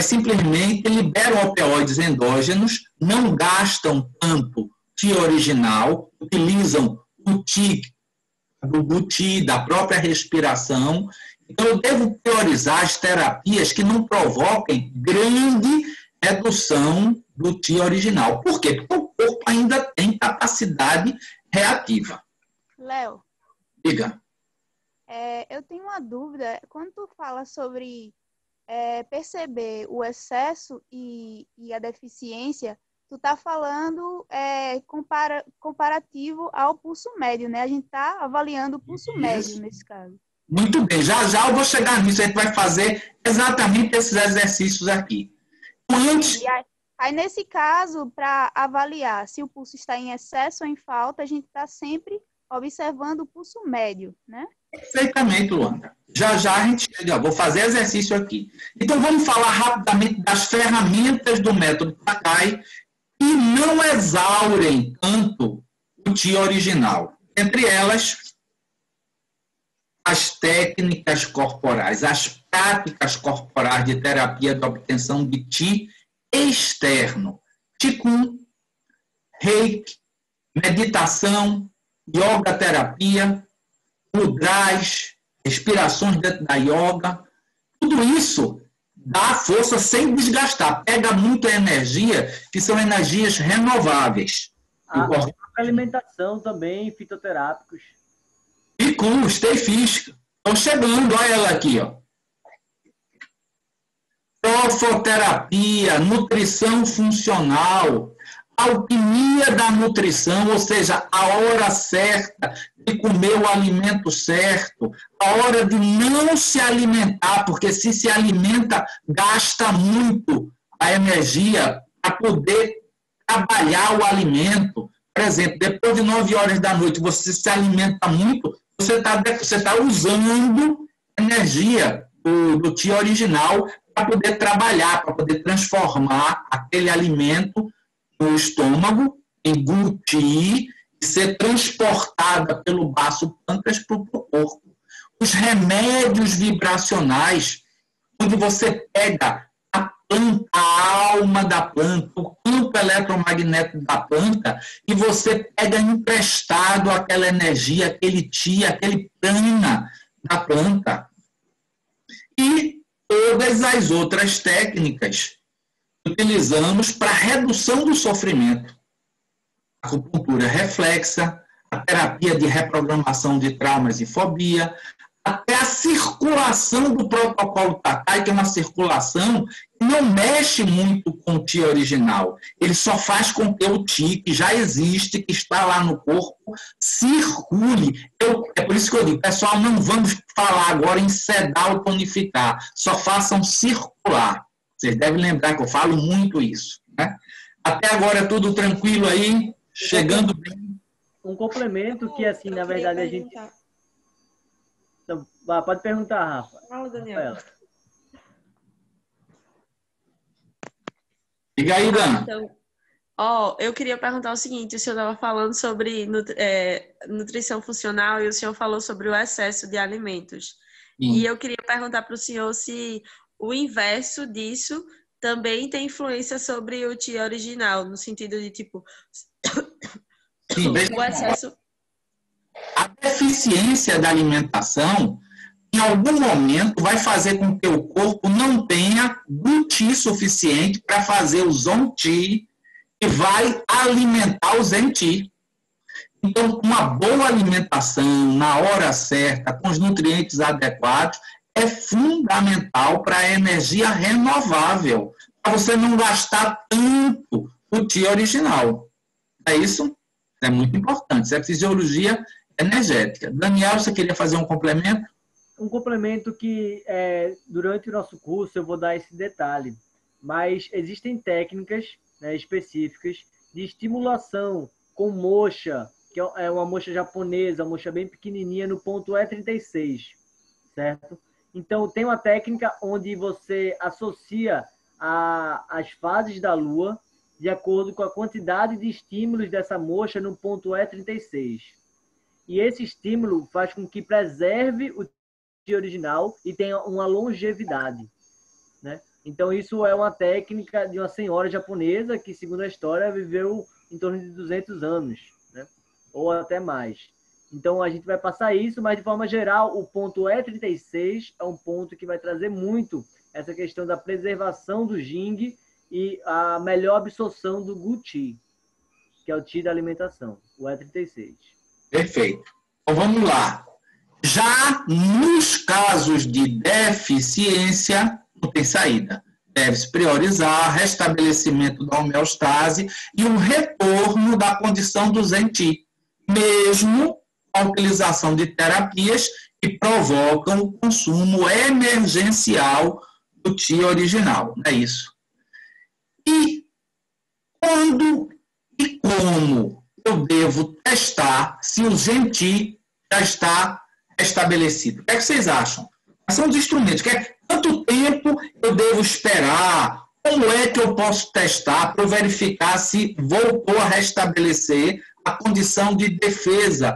simplesmente liberam opioides endógenos, não gastam tanto Ti original, utilizam o Ti do Ti, da própria respiração. Então, eu devo priorizar as terapias que não provoquem grande redução do Ti original. Por quê? Porque o corpo ainda tem capacidade reativa. Léo. Diga. Eu tenho uma dúvida. Quando tu fala sobre perceber o excesso e a deficiência, tu tá falando comparativo ao pulso médio, né? A gente tá avaliando o pulso médio nesse caso. Muito bem, já eu vou chegar nisso, a gente vai fazer exatamente esses exercícios aqui. Antes... Aí, nesse caso, para avaliar se o pulso está em excesso ou em falta, a gente está sempre observando o pulso médio, né? Perfeitamente, Luanda. Já já a gente chega, vou fazer exercício aqui. Então, vamos falar rapidamente das ferramentas do método Takai que não exaurem tanto o TI original. Entre elas, as técnicas corporais, as práticas corporais de terapia de obtenção de TI externo. Qigong, Reiki, meditação, yoga terapia, mudras, respirações dentro da yoga, tudo isso dá força sem desgastar, pega muita energia, que são energias renováveis. A alimentação também, fitoterápicos. E com Stay Fish, estão chegando, olha ela aqui, ó. Trofoterapia, nutrição funcional, alquimia da nutrição, ou seja, a hora certa de comer o alimento certo, a hora de não se alimentar, porque se alimenta, gasta muito a energia para poder trabalhar o alimento. Por exemplo, depois de 9 horas da noite, você se alimenta muito, você tá usando energia do TI original para poder trabalhar, para poder transformar aquele alimento no estômago, em guti, e ser transportada pelo baço pâncreas para o corpo. Os remédios vibracionais, onde você pega a planta, a alma da planta, o campo eletromagnético da planta, e você pega emprestado aquela energia, aquele TI, aquele prana da planta. E todas as outras técnicas utilizamos para redução do sofrimento. A acupuntura reflexa, a terapia de reprogramação de traumas e fobia, até a circulação do protocolo Takai, que é uma circulação que não mexe muito com o TI original. Ele só faz com que o TI, que já existe, que está lá no corpo, circule. É por isso que eu digo, pessoal, não vamos falar agora em sedar ou tonificar, só façam circular. Vocês devem lembrar que eu falo muito isso, né? Até agora é tudo tranquilo aí, chegando bem. Um complemento que, assim, na verdade, a gente... Então, pode perguntar, Rafa. Fala, Daniel. Diga aí, Dan. Então, eu queria perguntar o seguinte, o senhor estava falando sobre nutrição funcional e o senhor falou sobre o excesso de alimentos. Sim. E eu queria perguntar para o senhor se o inverso disso também tem influência sobre o TI original, no sentido de, tipo, sim, o excesso... A deficiência da alimentação, em algum momento, vai fazer com que o corpo não tenha GUT suficiente para fazer o ZON-TI que vai alimentar o ZEN-TI. Então, uma boa alimentação, na hora certa, com os nutrientes adequados, é fundamental para a energia renovável, para você não gastar tanto o TI original. É isso? É muito importante. Isso é fisiologia energética. Daniel, você queria fazer um complemento? Um complemento que, durante o nosso curso, eu vou dar esse detalhe, mas existem técnicas, né, específicas de estimulação com moxa, que é uma moxa japonesa, uma moxa bem pequenininha, no ponto E36, certo? Então, tem uma técnica onde você associa as fases da Lua de acordo com a quantidade de estímulos dessa moxa no ponto E36. E esse estímulo faz com que preserve o TI original e tenha uma longevidade, né? Então, isso é uma técnica de uma senhora japonesa que, segundo a história, viveu em torno de 200 anos, né? Ou até mais. Então, a gente vai passar isso, mas, de forma geral, o ponto E36 é um ponto que vai trazer muito essa questão da preservação do Jing e a melhor absorção do GUT, que é o TI da alimentação, o E36. Perfeito. Então, vamos lá. Já nos casos de deficiência, não tem saída. Deve-se priorizar restabelecimento da homeostase e o retorno da condição do ZEN-TI, mesmo a utilização de terapias que provocam o consumo emergencial do TI original. É isso. E quando e como eu devo testar se o ZEN-TI já está restabelecida. O que é que vocês acham? Quais são os instrumentos? Quanto tempo eu devo esperar? Como é que eu posso testar para verificar se voltou a restabelecer a condição de defesa,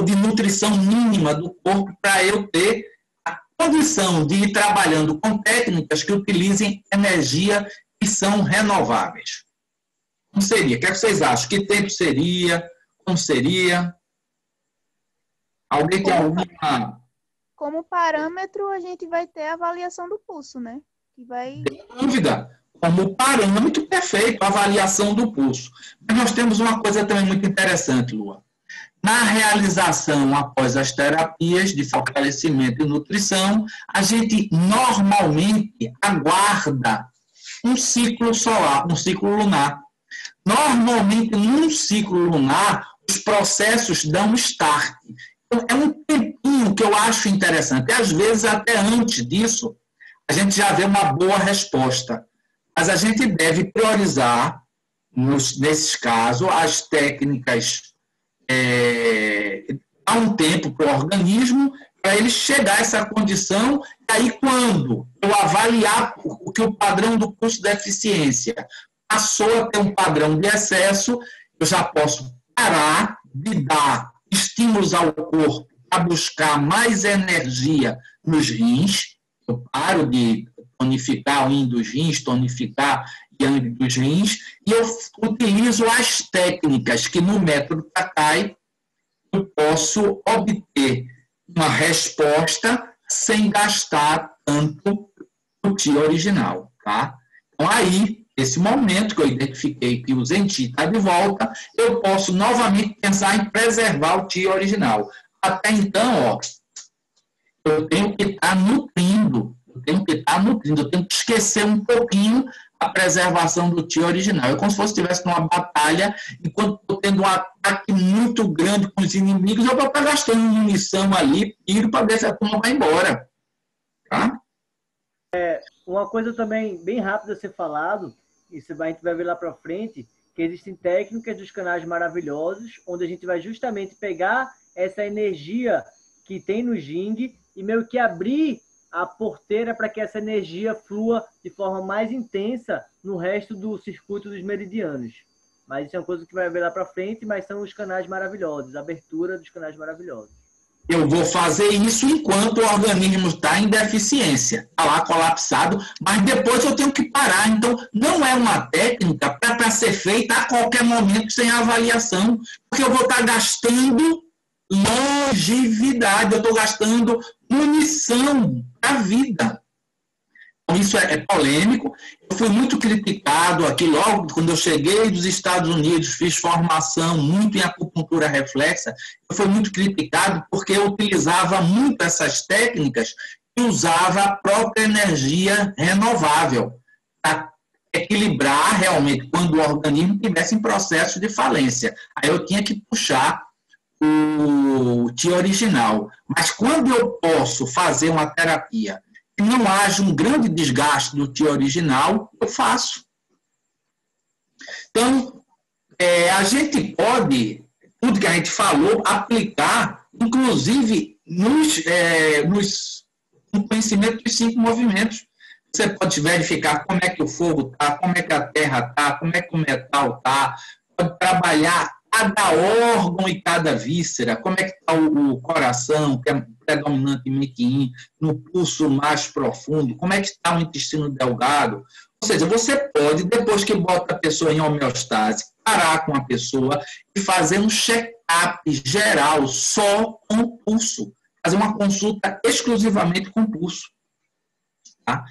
de nutrição mínima do corpo para eu ter a condição de ir trabalhando com técnicas que utilizem energia e são renováveis? Como seria? O que é que vocês acham? Que tempo seria? Como seria? Alguém tem alguma... Como parâmetro, a gente vai ter a avaliação do pulso, né? Que vai... Sem dúvida. Como parâmetro, perfeito, a avaliação do pulso. Mas nós temos uma coisa também muito interessante, Lua. Na realização após as terapias de fortalecimento e nutrição, a gente normalmente aguarda um ciclo solar, um ciclo lunar. Normalmente, num ciclo lunar, os processos dão start. Então, é um tempinho que eu acho interessante. E, às vezes, até antes disso, a gente já vê uma boa resposta. Mas a gente deve priorizar, nesses casos, as técnicas, dar um tempo para o organismo, para ele chegar a essa condição, e aí quando eu avaliar que o padrão do pulso de eficiência passou a ter um padrão de excesso, eu já posso parar de dar estímulos ao corpo para buscar mais energia nos rins, eu paro de tonificar o yin dos rins, tonificar o yang dos rins, e eu utilizo as técnicas que no método Kakai eu posso obter uma resposta sem gastar tanto o Qi original, tá? Então, aí, esse momento que eu identifiquei que o Zen Qi está de volta, eu posso novamente pensar em preservar o Qi original. Até então, ó, eu tenho que estar nutrindo, eu tenho que esquecer um pouquinho a preservação do Qi original. É como se fosse estivesse numa batalha, enquanto estou tendo um ataque muito grande com os inimigos, eu vou estar gastando munição ali, tiro para ver se a turma vai embora. Tá? Uma coisa também bem rápida a ser falado, e a gente vai ver lá para frente, que existem técnicas dos canais maravilhosos, onde a gente vai justamente pegar essa energia que tem no Jing e meio que abrir a porteira para que essa energia flua de forma mais intensa no resto do circuito dos meridianos. Mas isso é uma coisa que vai ver lá para frente, mas são os canais maravilhosos, a abertura dos canais maravilhosos. Eu vou fazer isso enquanto o organismo está em deficiência, está lá colapsado, mas depois eu tenho que parar. Então, não é uma técnica para ser feita a qualquer momento sem avaliação, porque eu vou estar gastando longevidade, eu estou gastando munição para a vida. Então, isso é polêmico. Eu fui muito criticado aqui logo quando eu cheguei dos Estados Unidos, fiz formação muito em acupuntura reflexa. Eu fui muito criticado porque eu utilizava muito essas técnicas e usava a própria energia renovável para equilibrar realmente quando o organismo estivesse em processo de falência. Aí eu tinha que puxar o Qi original. Mas quando eu posso fazer uma terapia que não haja um grande desgaste do Qi original, eu faço. Então, a gente pode, tudo que a gente falou, aplicar, inclusive, no conhecimento dos 5 movimentos. Você pode verificar como é que o fogo está, como é que a terra está, como é que o metal está, pode trabalhar cada órgão e cada víscera, como é que está o coração, que é predominantemente yin, no pulso mais profundo, como é que está o intestino delgado. Ou seja, você pode, depois que bota a pessoa em homeostase, parar com a pessoa e fazer um check-up geral só com o pulso. Fazer uma consulta exclusivamente com o pulso. Tá?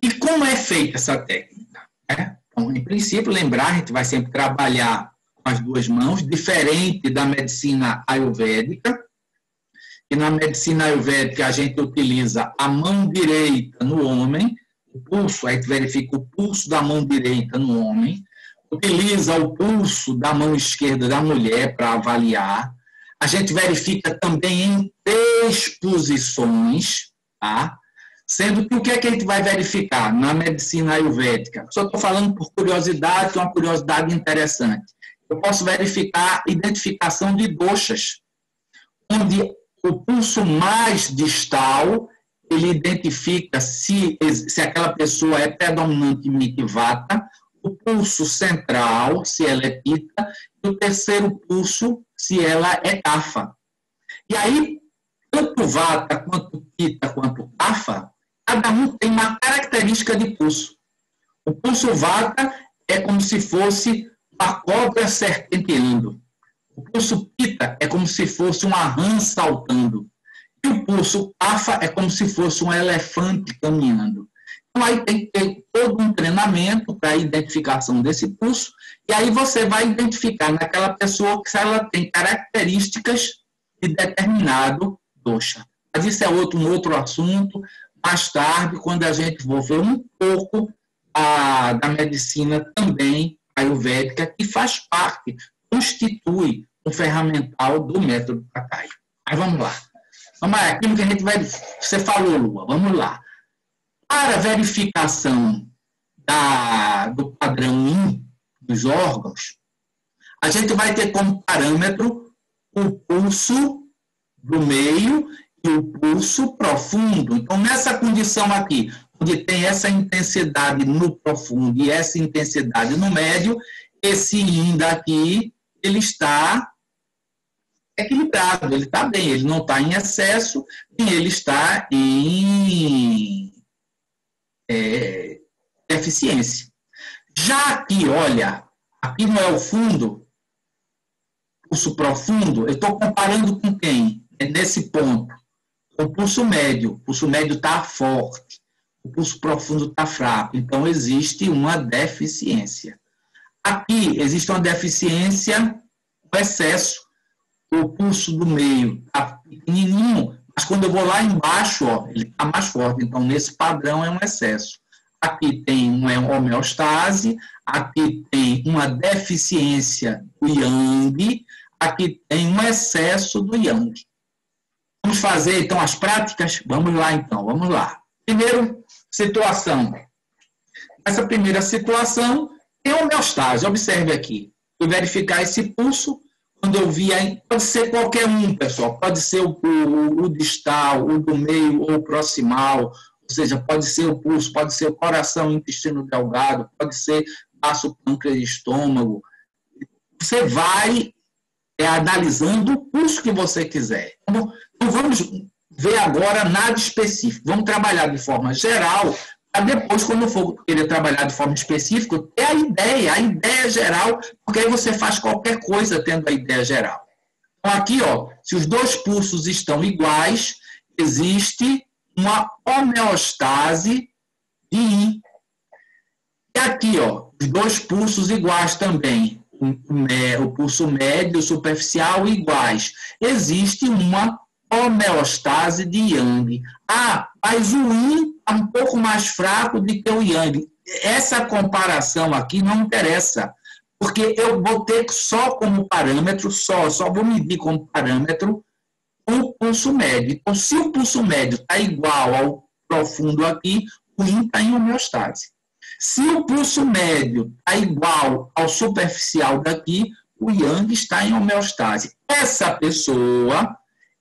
E como é feita essa técnica? Então, em princípio, lembrar, a gente vai sempre trabalhar com as 2 mãos, diferente da medicina ayurvédica. E na medicina ayurvédica a gente utiliza a mão direita no homem, o pulso, aí verifica o pulso da mão direita no homem, utiliza o pulso da mão esquerda da mulher para avaliar. A gente verifica também em 3 posições, tá? Sendo que o que é que a gente vai verificar na medicina ayurvédica? Só estou falando por curiosidade, que é uma curiosidade interessante. Eu posso verificar a identificação de doshas, onde O pulso mais distal, ele identifica se aquela pessoa é predominantemente vata, o pulso central, se ela é pita, e o terceiro pulso, se ela é kapha. E aí, tanto vata, quanto pita, quanto kapha, cada um tem uma característica de pulso. O pulso vata é como se fosse uma cobra serpenteando. O pulso pita é como se fosse uma rã saltando. E o pulso kapha é como se fosse um elefante caminhando. Então, aí tem que ter todo um treinamento para a identificação desse pulso, e aí você vai identificar naquela pessoa se ela tem características de determinado dosha. Mas isso é um outro assunto, mais tarde, quando a gente for ver um pouco da medicina também ayurvédica, que faz parte, constitui um ferramental do método Pakai. Mas vamos lá. Vamos lá, aquilo que a gente vai... Você falou, Lua, vamos lá. Para a verificação do padrão IN dos órgãos, a gente vai ter como parâmetro o pulso do meio e o pulso profundo. Então, nessa condição aqui, onde tem essa intensidade no profundo e essa intensidade no médio, esse IN daqui, ele está equilibrado, ele está bem, ele não está em excesso e ele está em deficiência. Já aqui, olha, aqui não é o fundo, pulso profundo, eu estou comparando com quem? É nesse ponto. O pulso médio está forte, o pulso profundo está fraco, então existe uma deficiência. Aqui existe uma deficiência, um excesso, o pulso do meio está pequenininho, mas quando eu vou lá embaixo, ó, ele está mais forte. Então, nesse padrão é um excesso. Aqui tem uma homeostase, aqui tem uma deficiência do yang, aqui tem um excesso do yang. Vamos fazer, então, as práticas? Vamos lá, então, vamos lá. Primeiro, situação. Essa primeira situação tem homeostase. Observe aqui. Vou verificar esse pulso. Quando eu vi aí, pode ser qualquer um, pessoal. Pode ser o distal, o do meio ou o proximal. Ou seja, pode ser o pulso, pode ser o coração, o intestino delgado, pode ser baço, pâncreas, estômago. Você vai analisando o pulso que você quiser. Então, vamos ver agora nada específico. Vamos trabalhar de forma geral, para depois, quando for querer trabalhar de forma específica, ter a ideia geral, porque aí você faz qualquer coisa tendo a ideia geral. Então, aqui, ó, se os dois pulsos estão iguais, existe uma homeostase de Yin. E aqui, ó, os dois pulsos iguais também, o pulso médio e o superficial iguais. Existe uma homeostase de Yang. Ah, mas o Yin é um pouco mais fraco do que o Yang. Essa comparação aqui não interessa, porque eu vou ter só como parâmetro, só vou medir como parâmetro o pulso médio. Então, se o pulso médio está igual ao profundo aqui, o Yin está em homeostase. Se o pulso médio está igual ao superficial daqui, o Yang está em homeostase. Essa pessoa,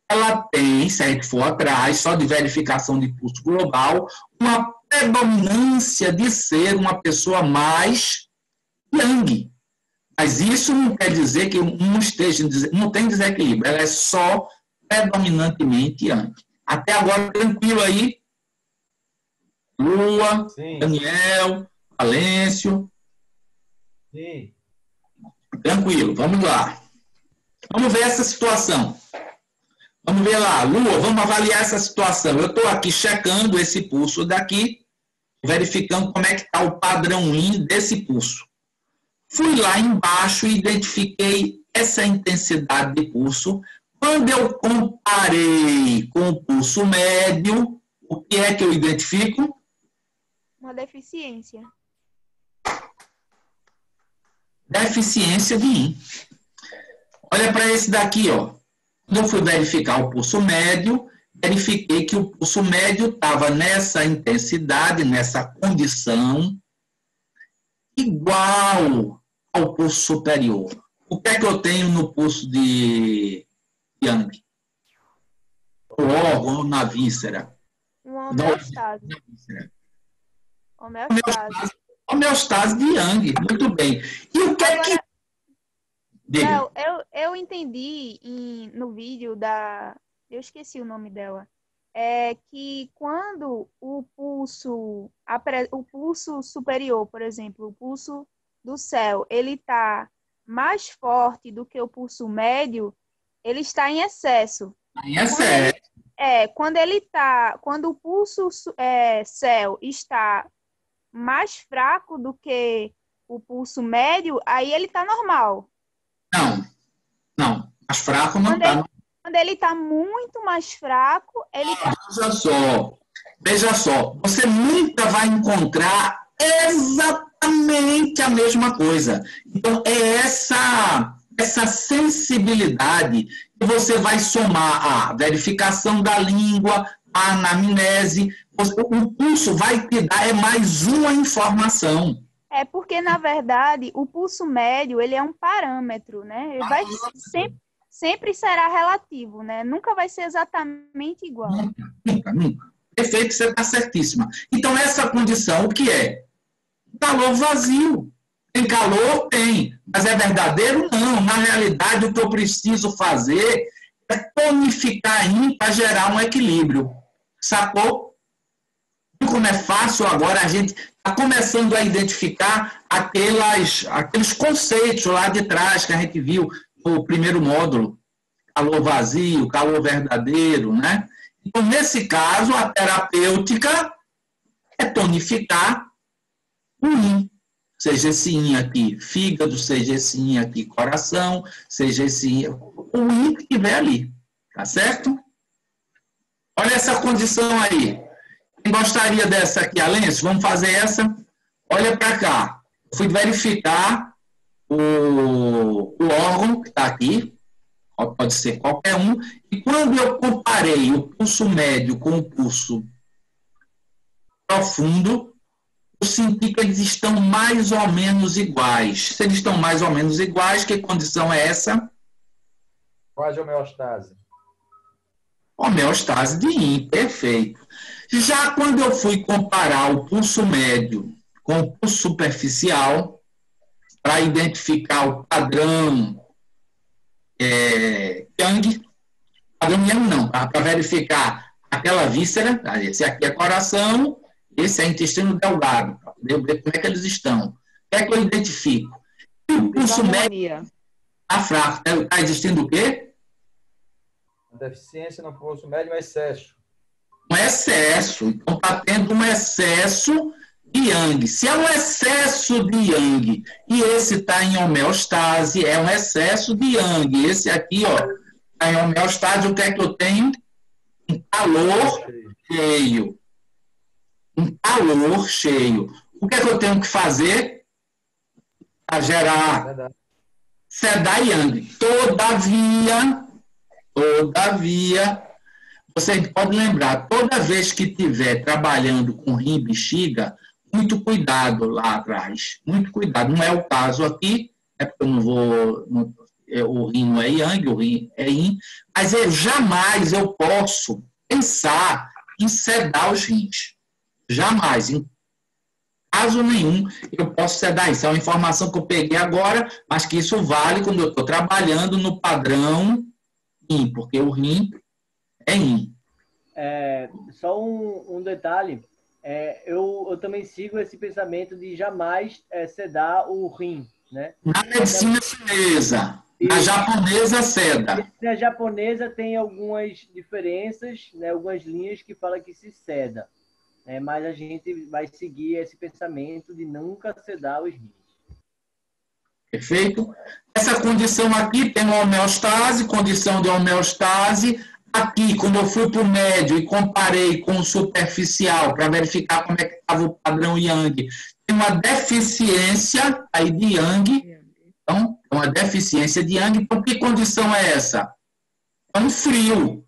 ela tem, se a gente for atrás, só de verificação de pulso global, uma predominância de ser uma pessoa mais Yang. Mas isso não quer dizer que não tem desequilíbrio, ela é só predominantemente Yang. Até agora, tranquilo aí? Lua, sim. Daniel, Valêncio. Sim. Tranquilo, vamos lá. Vamos ver essa situação. Vamos ver lá, Lua, vamos avaliar essa situação. Eu estou aqui checando esse pulso daqui, verificando como é que está o padrão Yin desse pulso. Fui lá embaixo e identifiquei essa intensidade de pulso. Quando eu comparei com o pulso médio, o que é que eu identifico? Uma deficiência. Deficiência de Yin. Olha para esse daqui, ó. Quando eu fui verificar o pulso médio, verifiquei que o pulso médio estava nessa intensidade, nessa condição, igual ao pulso superior. O que é que eu tenho no pulso de Yang? órgão ou na víscera? Uma homeostase. Homeostase. Homeostase de Yang, muito bem. E o que é que... Léo, eu entendi no vídeo da... Eu esqueci o nome dela. É que quando o pulso superior, por exemplo, o pulso do céu, ele está mais forte do que o pulso médio, ele está em excesso. Em excesso. Quando o pulso céu está mais fraco do que o pulso médio, aí ele está normal. Não. Mais fraco não está. Quando ele está muito mais fraco, ele está... Veja só. Você nunca vai encontrar exatamente a mesma coisa. Então, é essa sensibilidade que você vai somar a verificação da língua, a anamnese. O pulso vai te dar mais uma informação. É porque, na verdade, o pulso médio, ele é um parâmetro, né? Ele vai sempre será relativo, né? Nunca vai ser exatamente igual. Nunca. Perfeito, você está certíssima. Então, essa condição, o que é? Calor vazio. Tem calor? Tem. Mas é verdadeiro? Não. Na realidade, o que eu preciso fazer é tonificar para gerar um equilíbrio. Sacou? Como é fácil agora, a gente está começando a identificar aqueles conceitos lá de trás que a gente viu no primeiro módulo. Calor vazio, calor verdadeiro, né? Então, nesse caso, a terapêutica é tonificar o rim. Seja esse rim aqui fígado, seja esse rim aqui coração, seja esse rim, o rim que estiver ali. Tá certo? Olha essa condição aí. Quem gostaria dessa aqui, Alêncio? Vamos fazer essa? Olha para cá. Eu fui verificar o órgão que está aqui. Pode ser qualquer um. E quando eu comparei o pulso médio com o pulso profundo, eu senti que eles estão mais ou menos iguais. Se eles estão mais ou menos iguais, que condição é essa? Quase homeostase. Homeostase de rim, perfeito. Já quando eu fui comparar o pulso médio com o pulso superficial, para identificar o padrão Yang, padrão Yang não, para verificar aquela víscera, esse aqui é coração, esse é intestino delgado, para poder ver como é que eles estão. O que é que eu identifico? O pulso médio está fraco. Está existindo o quê? Deficiência no pulso médio é excesso. Um excesso. Então, está tendo um excesso de Yang. Se é um excesso de Yang e esse está em homeostase, é um excesso de Yang. Esse aqui, ó, está em homeostase, o que é que eu tenho? Um calor cheio. Um calor cheio. O que é que eu tenho que fazer para gerar? Sedar Yang. Todavia, você pode lembrar, toda vez que estiver trabalhando com rim e bexiga, muito cuidado lá atrás. Muito cuidado. Não é o caso aqui, é porque eu não vou... o rim não é Yang, o rim é Yin, mas jamais eu posso pensar em sedar os rins. Jamais. Em caso nenhum, eu posso sedar isso. É uma informação que eu peguei agora, mas que isso vale quando eu estou trabalhando no padrão Yin, porque o rim é Yin. Só um detalhe. Eu também sigo esse pensamento de jamais sedar o rim, né? Na medicina chinesa, na japonesa seda. Na japonesa tem algumas diferenças, né? Algumas linhas que falam que se seda. Mas a gente vai seguir esse pensamento de nunca sedar os rins. Perfeito? Essa condição aqui tem uma homeostase, condição de homeostase. Aqui, quando eu fui para o médio e comparei com o superficial para verificar como é que estava o padrão Yang, tem uma deficiência aí de Yang. Então, é uma deficiência de Yang. Então, que condição é essa? É um frio.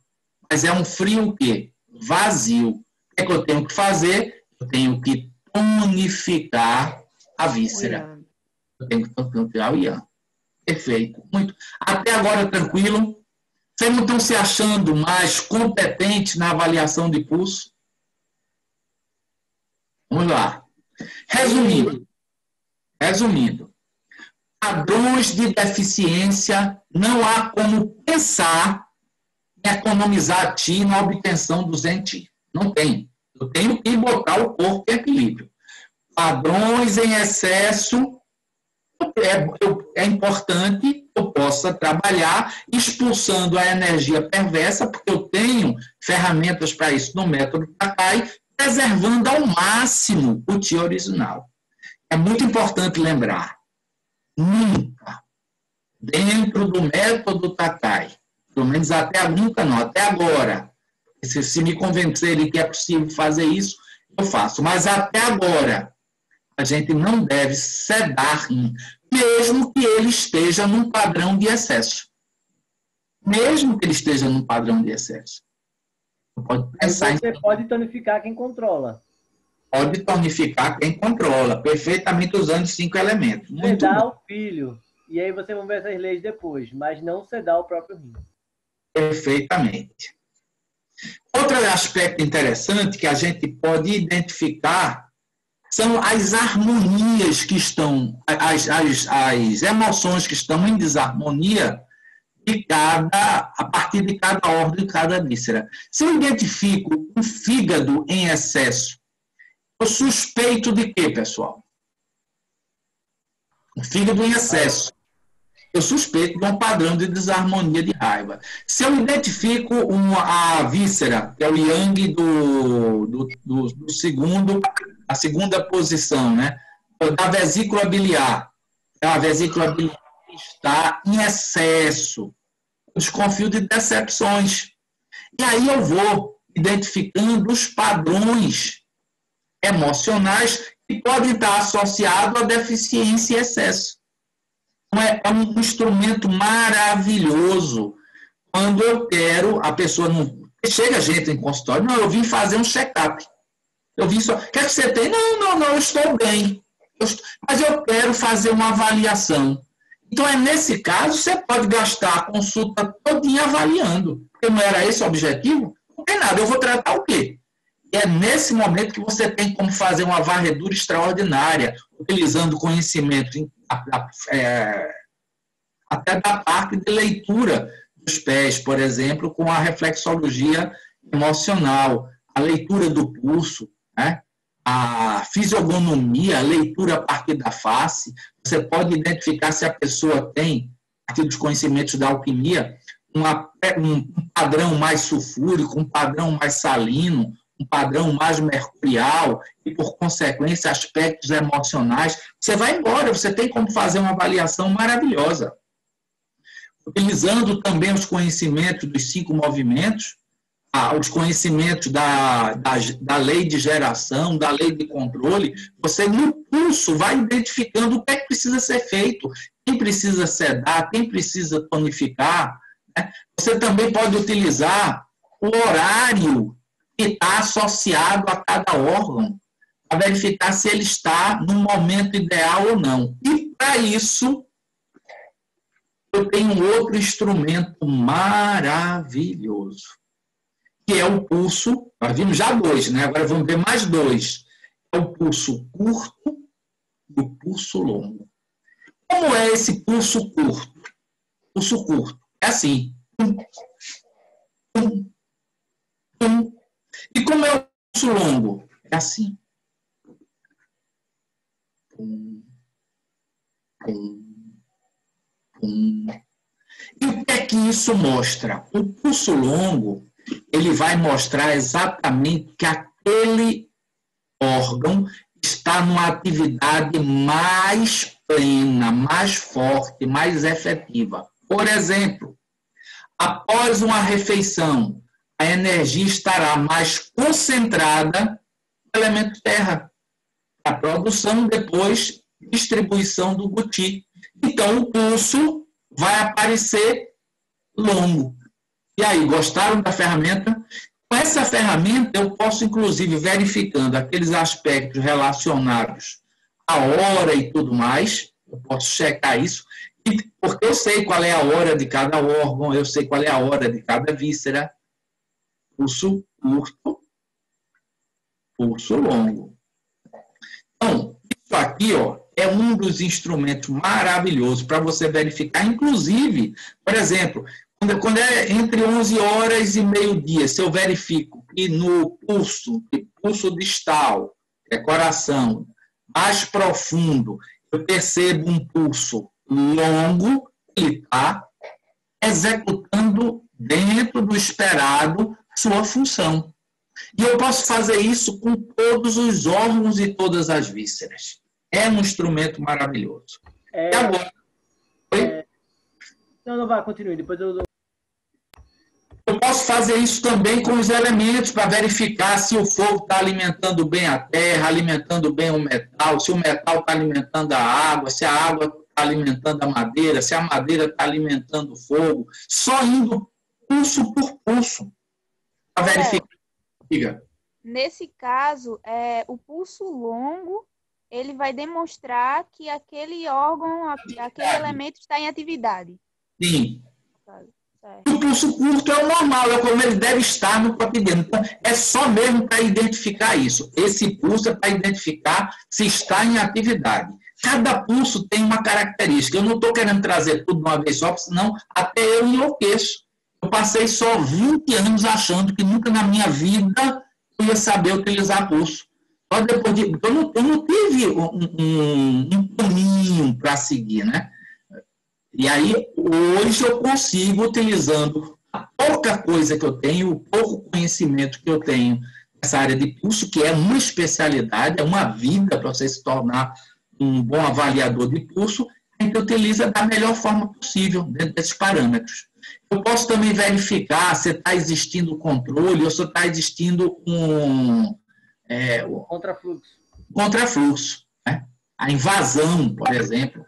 Mas é um frio o quê? Vazio. O que é que eu tenho que fazer? Eu tenho que tonificar a víscera. Eu tenho que tonificar o Yang. Perfeito. Muito. Até agora, tranquilo? Vocês não estão se achando mais competentes na avaliação de pulso? Vamos lá. Resumindo, padrões de deficiência, não há como pensar em economizar a ti na obtenção do Zen-Chi. Não tem. Eu tenho que botar o corpo em equilíbrio. Padrões em excesso, é importante que eu possa trabalhar expulsando a energia perversa, porque eu tenho ferramentas para isso no método Takai, preservando ao máximo o Ti original. É muito importante lembrar, nunca, dentro do método Takai, pelo menos até agora, se me convencerem que é possível fazer isso, eu faço, mas até agora, a gente não deve sedar, mesmo que ele esteja num padrão de excesso. Mesmo que ele esteja num padrão de excesso. Pode pensar Você pode tonificar quem controla. Pode tonificar quem controla, perfeitamente usando 5 elementos. Sedar o filho. E aí você vai ver essas leis depois, mas não sedar o próprio rim. Perfeitamente. Outro aspecto interessante que a gente pode identificar são as harmonias que estão, as emoções que estão em desarmonia a partir de cada órgão e cada víscera. Se eu identifico um fígado em excesso, eu suspeito de quê, pessoal? Um fígado em excesso. Eu suspeito de um padrão de desarmonia de raiva. Se eu identifico a víscera, que é o yang do segundo, a segunda posição, né? Da vesícula biliar. A vesícula biliar está em excesso. Eu desconfio de decepções. E aí eu vou identificando os padrões emocionais que podem estar associados à deficiência e excesso. É um instrumento maravilhoso quando eu quero, a pessoa não... Chega gente em consultório, não, eu vim fazer um check-up. Eu vim só... Quer que você tenha? Não, eu estou bem. Mas eu quero fazer uma avaliação. Então, nesse caso, você pode gastar a consulta todinha avaliando. Porque não era esse o objetivo? Não tem nada, eu vou tratar o quê? E é nesse momento que você tem como fazer uma varredura extraordinária, utilizando conhecimento até da parte de leitura dos pés, por exemplo, com a reflexologia emocional, a leitura do pulso, né? A fisionomia, a leitura a partir da face. Você pode identificar se a pessoa tem, a partir dos conhecimentos da alquimia, um padrão mais sulfúrico, um padrão mais salino, um padrão mais mercurial e, por consequência, aspectos emocionais. Você vai embora, você tem como fazer uma avaliação maravilhosa. Utilizando também os conhecimentos dos 5 movimentos, os conhecimentos da lei de geração, da lei de controle, você no pulso vai identificando o que é que precisa ser feito, quem precisa sedar, quem precisa tonificar. Né? Você também pode utilizar o horário que está associado a cada órgão, para verificar se ele está no momento ideal ou não. E, para isso, eu tenho um outro instrumento maravilhoso, que é o pulso. Nós vimos já 2, né? Agora vamos ver mais 2. É o pulso curto e o pulso longo. Como é esse pulso curto? Pulso curto é assim. E como é o pulso longo? É assim. E o que é que isso mostra? O pulso longo, ele vai mostrar exatamente que aquele órgão está numa atividade mais plena, mais forte, mais efetiva. Por exemplo, após uma refeição, a energia estará mais concentrada no elemento terra, a produção, depois, distribuição do guti. Então, o pulso vai aparecer longo. E aí, gostaram da ferramenta? Com essa ferramenta, eu posso, inclusive, verificando aqueles aspectos relacionados à hora e tudo mais, eu posso checar isso, Porque eu sei qual é a hora de cada órgão, eu sei qual é a hora de cada víscera. Pulso curto, pulso longo. Então, isso aqui, ó, é um dos instrumentos maravilhosos para você verificar. Inclusive, por exemplo, quando é entre 11 horas e meio-dia, se eu verifico que no pulso distal, que é coração, mais profundo, eu percebo um pulso longo, ele está executando dentro do esperado sua função. E eu posso fazer isso com todos os órgãos e todas as vísceras. É um instrumento maravilhoso. E agora? Não, vai, continue. Depois eu posso fazer isso também com os elementos para verificar se o fogo está alimentando bem a terra, alimentando bem o metal, se o metal está alimentando a água, se a água está alimentando a madeira, se a madeira está alimentando o fogo. Só indo pulso por pulso para verificar. Diga. Nesse caso, o pulso longo, ele vai demonstrar que aquele órgão, aquele elemento está em atividade. Sim. O pulso curto é o normal, é como ele deve estar no cotidiano. Então, é só mesmo para identificar isso. Esse pulso é para identificar se está em atividade. Cada pulso tem uma característica. Eu não estou querendo trazer tudo de uma vez só, senão até eu enlouqueço. Eu passei só 20 anos achando que nunca na minha vida eu ia saber utilizar pulso. Só depois de... Eu não tive um caminho para seguir, né? E aí, hoje eu consigo, utilizando a pouca coisa que eu tenho, o pouco conhecimento que eu tenho nessa área de pulso, que é uma especialidade, é uma vida para você se tornar um bom avaliador de pulso, a gente utiliza da melhor forma possível, dentro desses parâmetros. Eu posso também verificar se está existindo controle ou se está existindo contrafluxo, né? A invasão, por exemplo,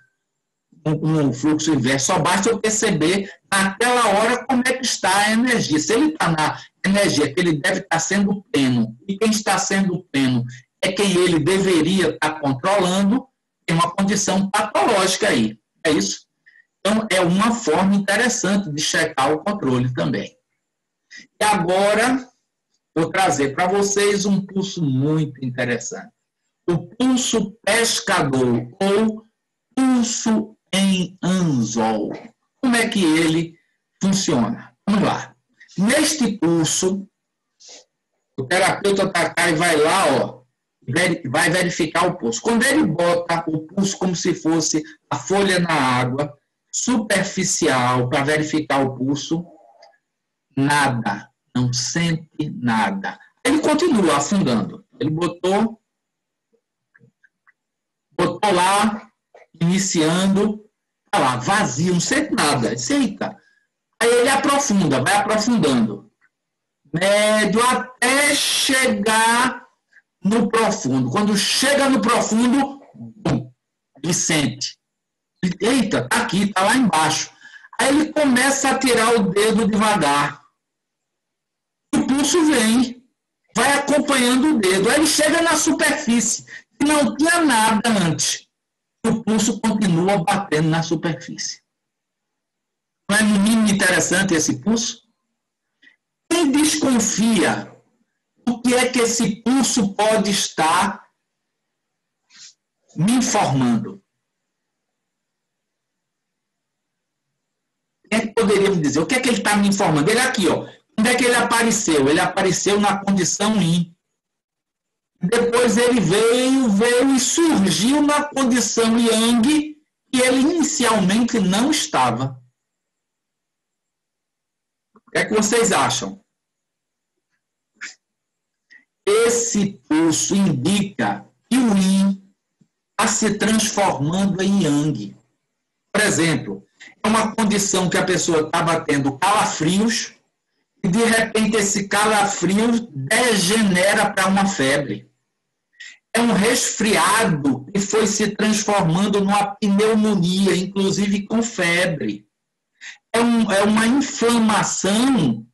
um fluxo inverso. Só basta eu perceber naquela hora como é que está a energia. Se ele está na energia que ele deve estar sendo pleno, e quem está sendo pleno é quem ele deveria estar controlando, tem uma condição patológica aí. É isso? Então, é uma forma interessante de checar o controle também. E agora, vou trazer para vocês um pulso muito interessante. O pulso pescador, ou pulso em anzol. Como é que ele funciona? Vamos lá. Neste pulso, o terapeuta Takai vai lá, ó, vai verificar o pulso. Quando ele bota o pulso como se fosse a folha na água, superficial, para verificar o pulso, nada, não sente nada. Ele continua afundando. Ele botou lá, iniciando, tá lá, vazio, não sente nada. Eita. Aí ele aprofunda, vai aprofundando. Médio até chegar no profundo. Quando chega no profundo, ele sente. Eita, tá aqui, tá lá embaixo. Aí ele começa a tirar o dedo devagar. O pulso vem, vai acompanhando o dedo. Aí ele chega na superfície, que não tinha nada antes. O pulso continua batendo na superfície. Não é no mínimo interessante esse pulso? Quem desconfia o que é que esse pulso pode estar me informando? Quem é que poderia me dizer? O que é que ele está me informando? Ele aqui, ó. Onde é que ele apareceu? Ele apareceu na condição Yin. Depois ele veio e surgiu na condição Yang, que ele inicialmente não estava. O que é que vocês acham? Esse pulso indica que o Yin está se transformando em Yang. Por exemplo, é uma condição que a pessoa estava tendo calafrios e, de repente, esse calafrio degenera para uma febre. É um resfriado que foi se transformando numa pneumonia, inclusive com febre. É uma inflamação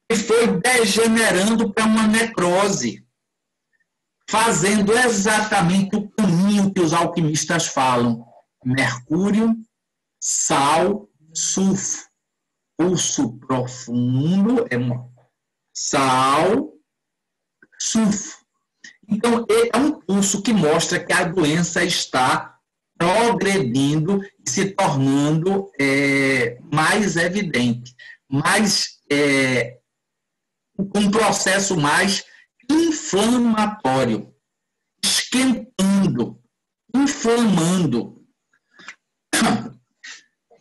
que foi degenerando para uma necrose, fazendo exatamente o caminho que os alquimistas falam. Mercúrio sal, sulfo. Pulso profundo é sal, sulfo. Então, é um pulso que mostra que a doença está progredindo e se tornando mais evidente, um processo mais inflamatório, esquentando, inflamando.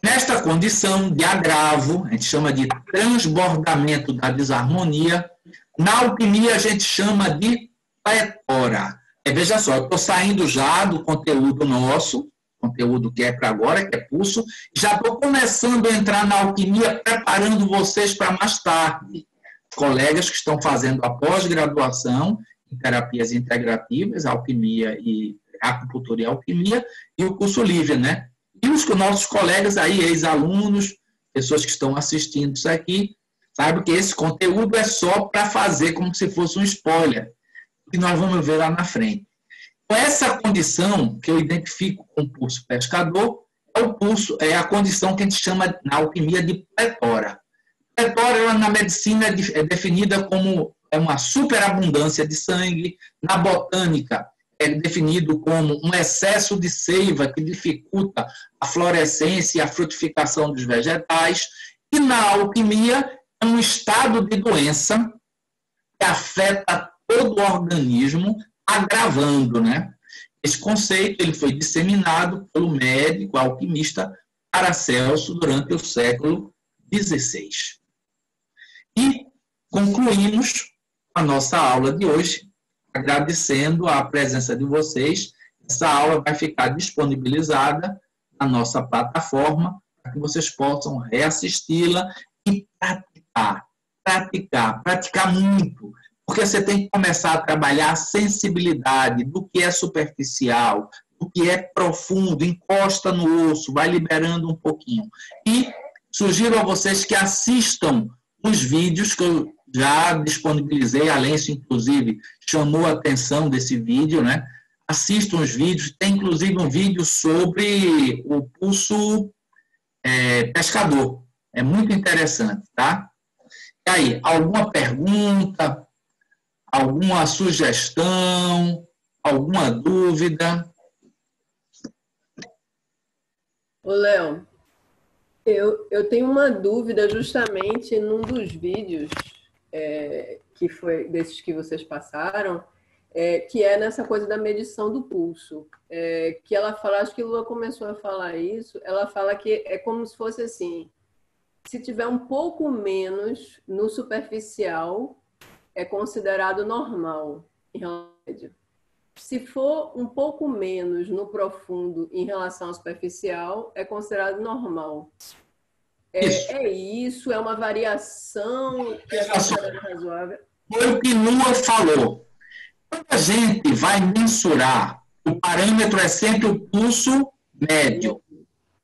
Nesta condição de agravo, a gente chama de transbordamento da desarmonia, na alquimia a gente chama de pletora. Veja só, eu estou saindo já do conteúdo nosso, conteúdo que é para agora, que é pulso, já estou começando a entrar na alquimia, preparando vocês para mais tarde. Colegas que estão fazendo a pós-graduação em terapias integrativas, alquimia e acupuntura e alquimia, e o curso livre, né? E os nossos colegas aí, ex-alunos, pessoas que estão assistindo isso aqui, saibam que esse conteúdo é só para fazer como se fosse um spoiler, que nós vamos ver lá na frente. Então, essa condição que eu identifico com o pulso pescador é a condição que a gente chama na alquimia de pletora. Pletora, na medicina, é definida como uma superabundância de sangue. Na botânica, é definido como um excesso de seiva que dificulta a florescência e a frutificação dos vegetais. E na alquimia, é um estado de doença que afeta todo o organismo, agravando, né? Esse conceito ele foi disseminado pelo médico alquimista Paracelso durante o século XVI. E concluímos a nossa aula de hoje, agradecendo a presença de vocês. Essa aula vai ficar disponibilizada na nossa plataforma para que vocês possam reassisti-la e praticar muito. Porque você tem que começar a trabalhar a sensibilidade do que é superficial, do que é profundo, encosta no osso, vai liberando um pouquinho. E sugiro a vocês que assistam os vídeos que eu já disponibilizei, a Alêncio, inclusive, chamou a atenção desse vídeo, né? Assistam os vídeos, tem inclusive um vídeo sobre o pulso pescador. É muito interessante, tá? E aí, alguma pergunta? Alguma sugestão? Alguma dúvida? Ô, Léo, eu tenho uma dúvida justamente num dos vídeos que foi desses que vocês passaram, que é nessa coisa da medição do pulso. Que ela fala, acho que Lua começou a falar isso, ela fala que é como se fosse assim, se tiver um pouco menos no superficial, é considerado normal em relação ao médio. Se for um pouco menos no profundo em relação ao superficial, é considerado normal. Isso, é uma variação que é considerada razoável. Foi o que Lua falou. Quando a gente vai mensurar, o parâmetro é sempre o pulso médio.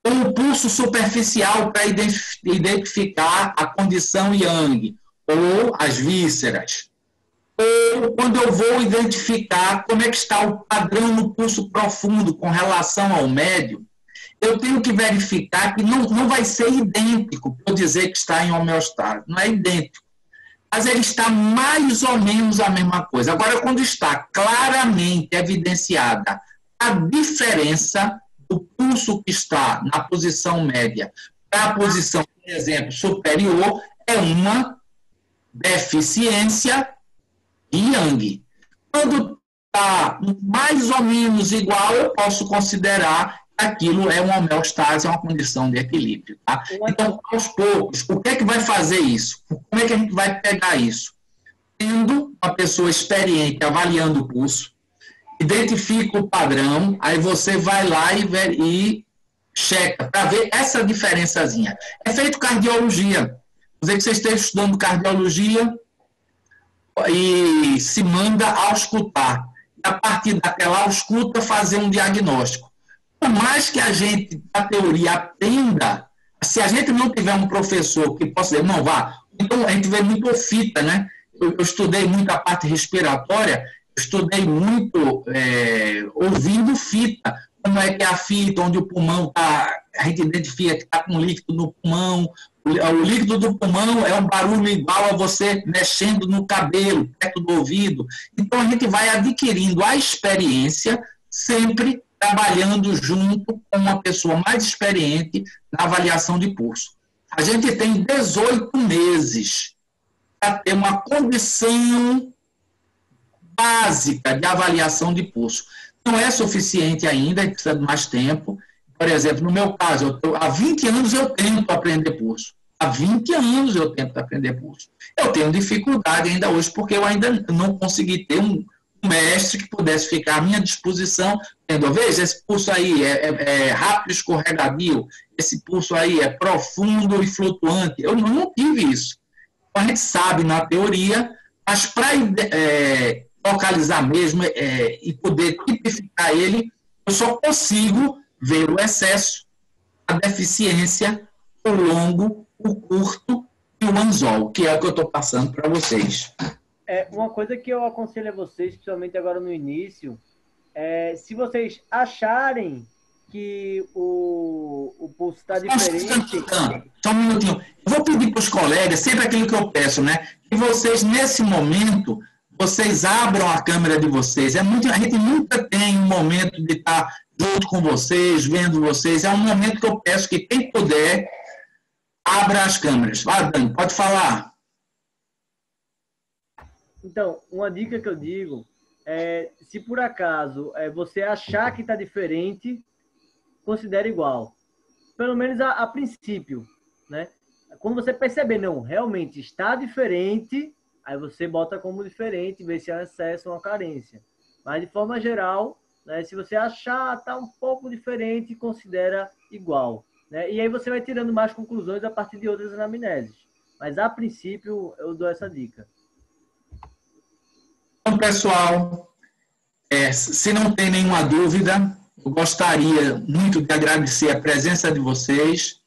Ou o pulso superficial para identificar a condição Yang, ou as vísceras. Ou quando eu vou identificar como é que está o padrão no pulso profundo com relação ao médio, eu tenho que verificar que não vai ser idêntico para eu dizer que está em homeostase. Não é idêntico. Mas ele está mais ou menos a mesma coisa. Agora, quando está claramente evidenciada a diferença do pulso que está na posição média para a posição, por exemplo, superior, é uma deficiência de Yang. Quando está mais ou menos igual, eu posso considerar que aquilo é uma homeostase, é uma condição de equilíbrio. Tá? Então, aos poucos, o que é que vai fazer isso? Como é que a gente vai pegar isso? Tendo uma pessoa experiente avaliando o pulso, identifica o padrão, aí você vai lá e checa para ver essa diferençazinha. É feito cardiologia. Dizer que você esteja estudando cardiologia e se manda auscultar. E a partir daquela ausculta, fazer um diagnóstico. Por mais que a gente, na teoria, aprenda, se a gente não tiver um professor que possa dizer, não, vá. Então, a gente vê muito fita, né? Eu estudei muito a parte respiratória, estudei muito ouvindo fita. Como é que é a fita, onde o pulmão está a gente identifica que está com líquido no pulmão. O líquido do pulmão é um barulho igual a você mexendo no cabelo, perto do ouvido. Então, a gente vai adquirindo a experiência, sempre trabalhando junto com uma pessoa mais experiente na avaliação de pulso. A gente tem 18 meses para ter uma condição básica de avaliação de pulso. Não é suficiente ainda, a gente precisa de mais tempo. Por exemplo, no meu caso, há 20 anos eu tento aprender pulso. Há 20 anos eu tento aprender pulso. Eu tenho dificuldade ainda hoje, porque eu ainda não consegui ter um mestre que pudesse ficar à minha disposição, tendo, veja, esse pulso aí é rápido e escorregadio, esse pulso aí é profundo e flutuante. Eu não tive isso. A gente sabe na teoria, mas para localizar mesmo e poder tipificar ele, eu só consigo ver o excesso, a deficiência, o longo, o curto e o anzol, que é o que eu estou passando para vocês. Uma coisa que eu aconselho a vocês, principalmente agora no início, se vocês acharem que o pulso está diferente... Só um minutinho. Eu vou pedir para os colegas, sempre aquilo que eu peço, né? Que vocês, nesse momento, vocês abram a câmera de vocês. A gente nunca tem um momento de estar junto com vocês, vendo vocês. É um momento que eu peço que quem puder, abra as câmeras. Vai, Dani, pode falar. Então, uma dica que eu digo é, se por acaso você achar que está diferente, considere igual. Pelo menos a princípio, né? Quando você perceber, não, realmente está diferente, aí você bota como diferente, vê se é um excesso ou uma carência. Mas, de forma geral, né, se você achar está um pouco diferente, considera igual. Né? E aí você vai tirando mais conclusões a partir de outras anamneses. Mas, a princípio, eu dou essa dica. Então, pessoal, se não tem nenhuma dúvida, eu gostaria muito de agradecer a presença de vocês,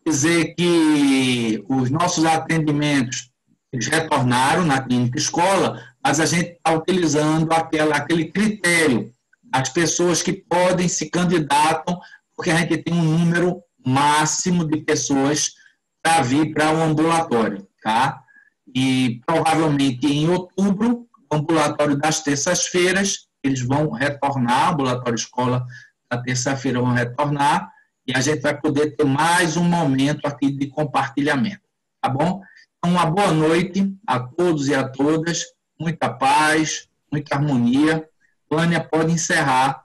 dizer que os nossos atendimentos retornaram na clínica escola, mas a gente está utilizando aquele critério, as pessoas que podem se candidatam, porque a gente tem um número máximo de pessoas para vir para o ambulatório, tá? E provavelmente em outubro, o ambulatório das terças-feiras, eles vão retornar, o ambulatório escola da terça-feira vão retornar, e a gente vai poder ter mais um momento aqui de compartilhamento, tá bom? Então, uma boa noite a todos e a todas, muita paz, muita harmonia. Vânia, pode encerrar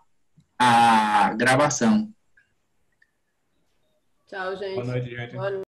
a gravação. Tchau, gente. Boa noite, gente. Boa noite.